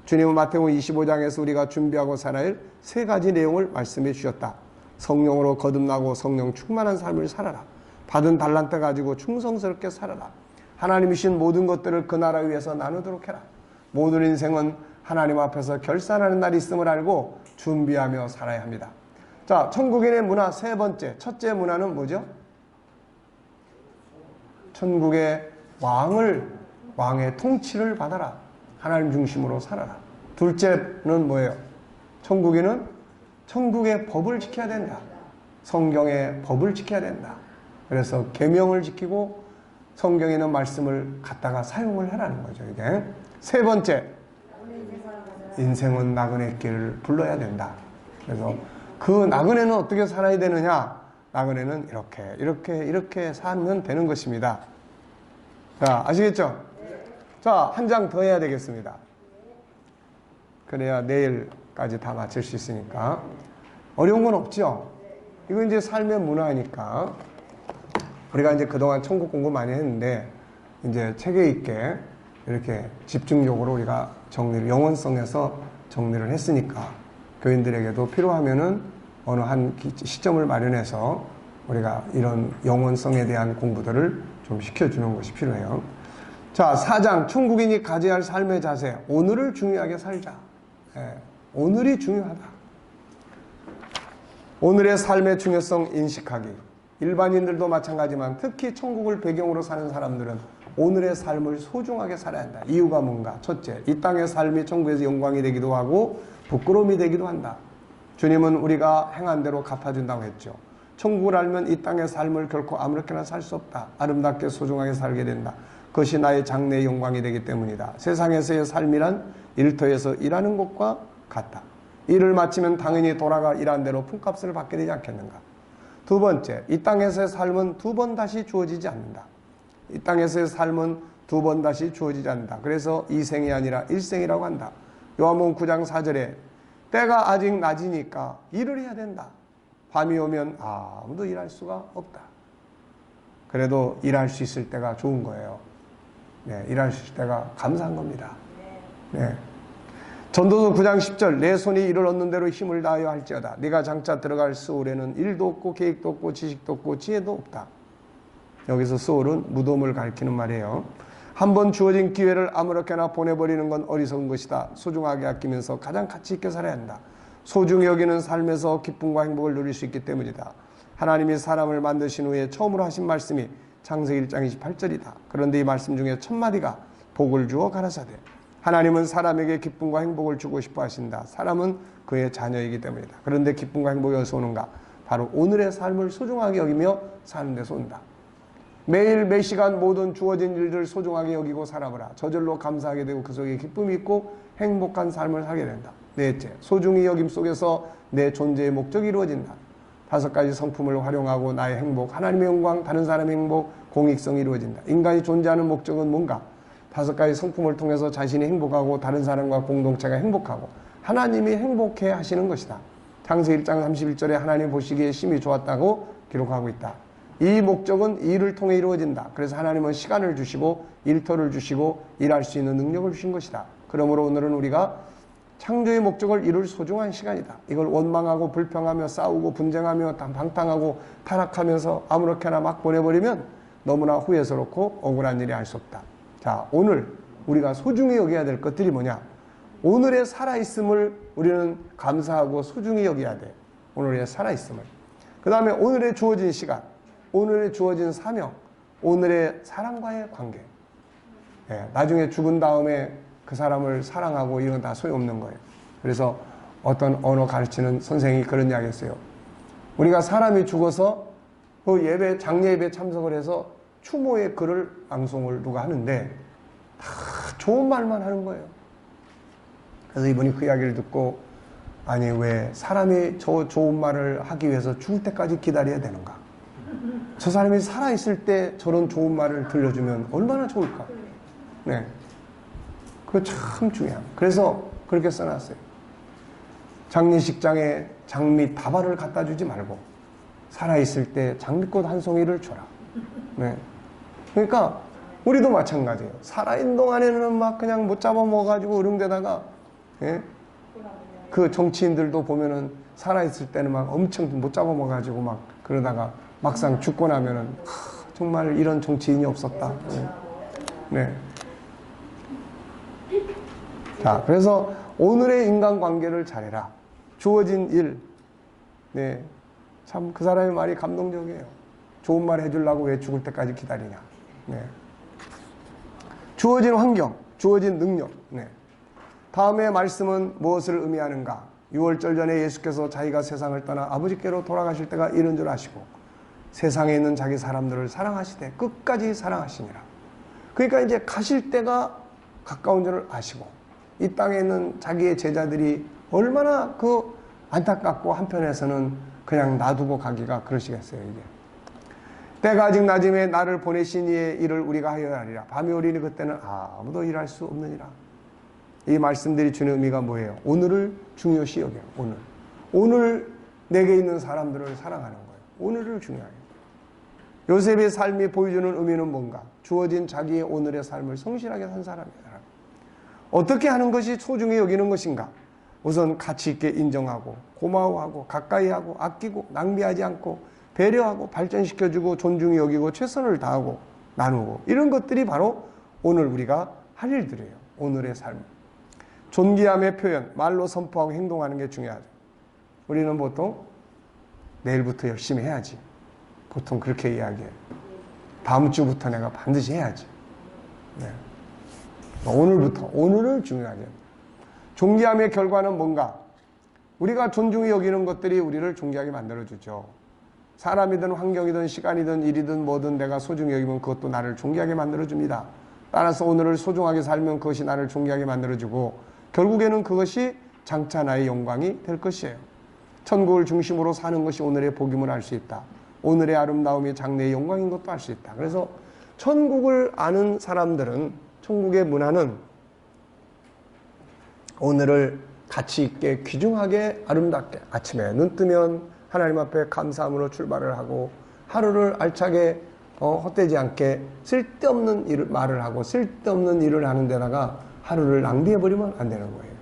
주님은 마태복음 25장에서 우리가 준비하고 살아야 할 세 가지 내용을 말씀해 주셨다. 성령으로 거듭나고 성령 충만한 삶을 살아라. 받은 달란트 가지고 충성스럽게 살아라. 하나님이 주신 모든 것들을 그 나라 위해서 나누도록 해라. 모든 인생은 하나님 앞에서 결산하는 날이 있음을 알고 준비하며 살아야 합니다. 자, 천국인의 문화 세 번째, 첫째 문화는 뭐죠? 천국의 왕의 통치를 받아라. 하나님 중심으로 살아라. 둘째는 뭐예요? 천국인은 천국의 법을 지켜야 된다. 성경의 법을 지켜야 된다. 그래서 계명을 지키고 성경에 있는 말씀을 갖다가 사용을 하라는 거죠. 이게 세 번째, 인생은 나그네 길을 불러야 된다. 그래서 그 나그네는 어떻게 살아야 되느냐? 나그네는 이렇게 살면 되는 것입니다. 자, 아시겠죠? 자, 한 장 더 해야 되겠습니다. 그래야 내일까지 다 마칠 수 있으니까. 어려운 건 없죠? 이거 이제 삶의 문화니까. 우리가 이제 그동안 천국 공부 많이 했는데, 이제 체계 있게 이렇게 집중적으로 우리가 영원성에서 정리를 했으니까, 교인들에게도 필요하면은 어느 한 시점을 마련해서 우리가 이런 영원성에 대한 공부들을 좀 시켜주는 것이 필요해요. 자, 4장 천국인이 가져야 할 삶의 자세. 오늘을 중요하게 살자. 예, 오늘이 중요하다. 오늘의 삶의 중요성 인식하기. 일반인들도 마찬가지지만 특히 천국을 배경으로 사는 사람들은 오늘의 삶을 소중하게 살아야 한다. 이유가 뭔가? 첫째, 이 땅의 삶이 천국에서 영광이 되기도 하고 부끄러움이 되기도 한다. 주님은 우리가 행한 대로 갚아준다고 했죠. 천국을 알면 이 땅의 삶을 결코 아무렇게나 살 수 없다. 아름답게 소중하게 살게 된다. 그것이 나의 장래의 영광이 되기 때문이다. 세상에서의 삶이란 일터에서 일하는 것과 같다. 일을 마치면 당연히 돌아가 일한 대로 품값을 받게 되지 않겠는가. 두 번째, 이 땅에서의 삶은 두 번 다시 주어지지 않는다. 이 땅에서의 삶은 두 번 다시 주어지지 않는다. 그래서 이생이 아니라 일생이라고 한다. 요한복음 9장 4절에 때가 아직 낮이니까 일을 해야 된다. 밤이 오면 아무도 일할 수가 없다. 그래도 일할 수 있을 때가 좋은 거예요. 네, 일할 수 있을 때가 감사한 겁니다. 네. 전도서 9장 10절 내 손이 일을 얻는 대로 힘을 다하여 할지어다. 네가 장차 들어갈 스올에는 일도 없고 계획도 없고 지식도 없고 지혜도 없다. 여기서 스올은 무덤을 가리키는 말이에요. 한번 주어진 기회를 아무렇게나 보내버리는 건 어리석은 것이다. 소중하게 아끼면서 가장 가치 있게 살아야 한다. 소중히 여기는 삶에서 기쁨과 행복을 누릴 수 있기 때문이다. 하나님이 사람을 만드신 후에 처음으로 하신 말씀이 창세기 1장 28절이다. 그런데 이 말씀 중에 첫 마디가 복을 주어 가라사대. 하나님은 사람에게 기쁨과 행복을 주고 싶어 하신다. 사람은 그의 자녀이기 때문이다. 그런데 기쁨과 행복이 어디서 오는가? 바로 오늘의 삶을 소중하게 여기며 사는 데서 온다. 매일 매 시간 모든 주어진 일들 소중하게 여기고 살아보라. 저절로 감사하게 되고 그 속에 기쁨이 있고 행복한 삶을 살게 된다. 넷째, 소중히 여김 속에서 내 존재의 목적이 이루어진다. 5가지 성품을 활용하고 나의 행복, 하나님의 영광, 다른 사람의 행복, 공익성이 이루어진다. 인간이 존재하는 목적은 뭔가? 5가지 성품을 통해서 자신이 행복하고 다른 사람과 공동체가 행복하고 하나님이 행복해 하시는 것이다. 창세기 1장 31절에 하나님 보시기에 심히 좋았다고 기록하고 있다. 이 목적은 일을 통해 이루어진다. 그래서 하나님은 시간을 주시고 일터를 주시고 일할 수 있는 능력을 주신 것이다. 그러므로 오늘은 우리가 창조의 목적을 이룰 소중한 시간이다. 이걸 원망하고 불평하며 싸우고 분쟁하며 방탕하고 타락하면서 아무렇게나 막 보내버리면 너무나 후회스럽고 억울한 일이 할 수 없다. 자, 오늘 우리가 소중히 여겨야 될 것들이 뭐냐? 오늘의 살아있음을 우리는 감사하고 소중히 여겨야 돼. 오늘의 살아있음을. 그 다음에 오늘의 주어진 시간, 오늘의 주어진 사명, 오늘의 사람과의 관계. 예, 나중에 죽은 다음에 그 사람을 사랑하고 이런 건 다 소용없는 거예요. 그래서 어떤 언어 가르치는 선생이 그런 이야기 했어요. 우리가 사람이 죽어서 그 예배, 장례 예배에 참석을 해서 추모의 글을 방송을 누가 하는데 다 좋은 말만 하는 거예요. 그래서 이분이 그 이야기를 듣고 아니 왜 사람이 저 좋은 말을 하기 위해서 죽을 때까지 기다려야 되는가? 저 사람이 살아있을 때 저런 좋은 말을 들려주면 얼마나 좋을까? 네. 그거 참 중요합니다. 그래서 그렇게 써놨어요. 장례식장에 장미 다발을 갖다 주지 말고 살아있을 때 장미꽃 한 송이를 줘라. 네. 그러니까 우리도 마찬가지예요. 살아있는 동안에는 막 그냥 못 잡아먹어가지고 으름대다가 예? 그 정치인들도 보면은 살아있을 때는 막 엄청 못 잡아먹어가지고 막 그러다가 막상 죽고 나면은 정말 이런 정치인이 없었다. 네. 네. 자, 그래서 오늘의 인간관계를 잘해라. 주어진 일. 네. 참 그 사람의 말이 감동적이에요. 좋은 말 해주려고 왜 죽을 때까지 기다리냐. 네. 주어진 환경, 주어진 능력. 네. 다음의 말씀은 무엇을 의미하는가? 6월절 전에 예수께서 자기가 세상을 떠나 아버지께로 돌아가실 때가 이른 줄 아시고 세상에 있는 자기 사람들을 사랑하시되 끝까지 사랑하시니라. 그러니까 이제 가실 때가 가까운 줄을 아시고 이 땅에 있는 자기의 제자들이 얼마나 그 안타깝고 한편에서는 그냥 놔두고 가기가 그러시겠어요. 이게 때가 아직 낮음에 나를 보내신 이의 일을 우리가 하여야 하리라. 밤이 오리니 그때는 아무도 일할 수 없느니라. 이 말씀들이 주는 의미가 뭐예요? 오늘을 중요시 여겨요. 오늘 내게 있는 사람들을 사랑하는 거예요. 오늘을 중요하게. 요셉의 삶이 보여주는 의미는 뭔가? 주어진 자기의 오늘의 삶을 성실하게 산 사람이다. 어떻게 하는 것이 소중히 여기는 것인가? 우선 가치 있게 인정하고 고마워하고 가까이하고 아끼고 낭비하지 않고 배려하고 발전시켜주고 존중히 여기고 최선을 다하고 나누고 이런 것들이 바로 오늘 우리가 할 일들이에요. 오늘의 삶. 존귀함의 표현, 말로 선포하고 행동하는 게 중요하죠. 우리는 보통 내일부터 열심히 해야지. 보통 그렇게 이야기해요. 다음 주부터 내가 반드시 해야지. 네. 오늘부터, 오늘을 중요하게. 존귀함의 결과는 뭔가? 우리가 존중히 여기는 것들이 우리를 존귀하게 만들어주죠. 사람이든 환경이든 시간이든 일이든 뭐든 내가 소중히 여기면 그것도 나를 존귀하게 만들어줍니다. 따라서 오늘을 소중하게 살면 그것이 나를 존귀하게 만들어주고 결국에는 그것이 장차 나의 영광이 될 것이에요. 천국을 중심으로 사는 것이 오늘의 복임을 알 수 있다. 오늘의 아름다움이 장래의 영광인 것도 알 수 있다. 그래서 천국을 아는 사람들은 천국의 문화는 오늘을 가치 있게 귀중하게 아름답게 아침에 눈 뜨면 하나님 앞에 감사함으로 출발을 하고 하루를 알차게 헛되지 않게 쓸데없는 일을 말을 하고 쓸데없는 일을 하는 데다가 하루를 낭비해버리면 안 되는 거예요.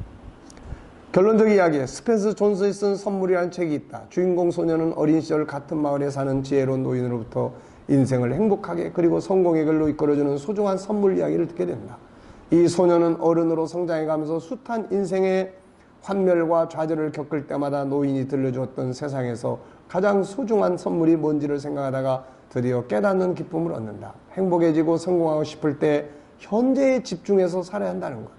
결론적 이야기, 스펜서 존슨이 쓴 선물이라는 책이 있다. 주인공 소녀는 어린 시절 같은 마을에 사는 지혜로운 노인으로부터 인생을 행복하게 그리고 성공의 길로 이끌어주는 소중한 선물 이야기를 듣게 된다. 이 소녀는 어른으로 성장해가면서 숱한 인생의 환멸과 좌절을 겪을 때마다 노인이 들려주었던 세상에서 가장 소중한 선물이 뭔지를 생각하다가 드디어 깨닫는 기쁨을 얻는다. 행복해지고 성공하고 싶을 때 현재에 집중해서 살아야 한다는 것.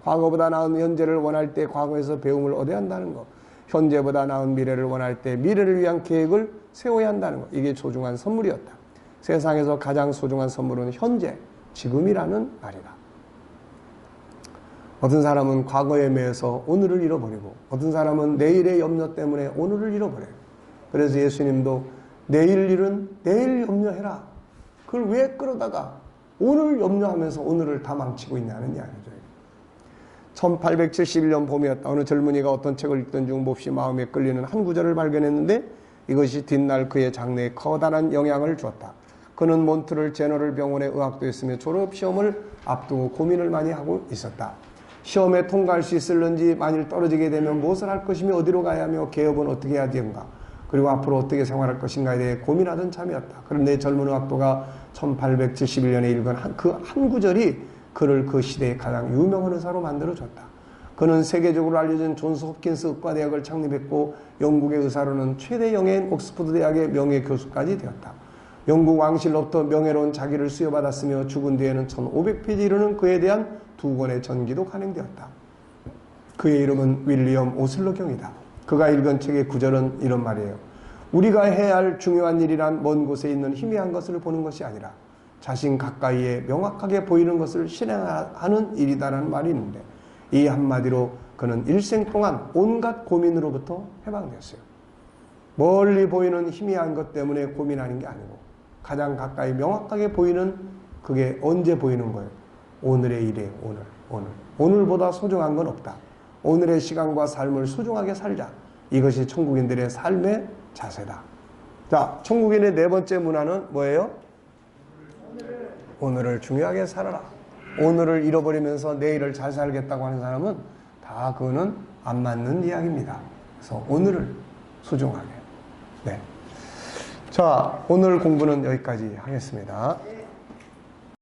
과거보다 나은 현재를 원할 때 과거에서 배움을 얻어야 한다는 것. 현재보다 나은 미래를 원할 때 미래를 위한 계획을 세워야 한다는 것. 이게 소중한 선물이었다. 세상에서 가장 소중한 선물은 현재, 지금이라는 말이다. 어떤 사람은 과거에 매여서 오늘을 잃어버리고 어떤 사람은 내일의 염려 때문에 오늘을 잃어버려요. 그래서 예수님도 내일 일은 내일 염려해라. 그걸 왜 끌어다가 오늘 염려하면서 오늘을 다 망치고 있냐는 이야기죠. 1871년 봄이었다. 어느 젊은이가 어떤 책을 읽던 중 몹시 마음에 끌리는 한 구절을 발견했는데 이것이 뒷날 그의 장래에 커다란 영향을 주었다. 그는 몬트를 제너럴 병원에 의학도했으며 졸업시험을 앞두고 고민을 많이 하고 있었다. 시험에 통과할 수 있을런지, 만일 떨어지게 되면 무엇을 할 것이며 어디로 가야 하며 개업은 어떻게 해야 되는가, 그리고 앞으로 어떻게 생활할 것인가에 대해 고민하던 참이었다. 그런데 젊은 의학도가 1871년에 읽은 그 한 구절이 그를 그 시대의 가장 유명한 의사로 만들어줬다. 그는 세계적으로 알려진 존스 홉킨스 의과대학을 창립했고 영국의 의사로는 최대 영예인 옥스퍼드 대학의 명예교수까지 되었다. 영국 왕실로부터 명예로운 자기를 수여받았으며 죽은 뒤에는 1500페이지 이르는 그에 대한 2권의 전기도 간행되었다. 그의 이름은 윌리엄 오슬러 경이다. 그가 읽은 책의 구절은 이런 말이에요. 우리가 해야 할 중요한 일이란 먼 곳에 있는 희미한 것을 보는 것이 아니라 자신 가까이에 명확하게 보이는 것을 실행하는 일이다라는 말이 있는데, 이 한마디로 그는 일생 동안 온갖 고민으로부터 해방되었어요. 멀리 보이는 희미한 것 때문에 고민하는 게 아니고 가장 가까이 명확하게 보이는, 그게 언제 보이는 거예요? 오늘의 일이에요. 오늘. 오늘보다 소중한 건 없다. 오늘의 시간과 삶을 소중하게 살자. 이것이 천국인들의 삶의 자세다. 자, 천국인의 네 번째 문화는 뭐예요? 오늘을 중요하게 살아라. 오늘을 잃어버리면서 내일을 잘 살겠다고 하는 사람은 다 그거는 안 맞는 이야기입니다. 그래서 오늘을 소중하게. 네. 자, 오늘 공부는 여기까지 하겠습니다.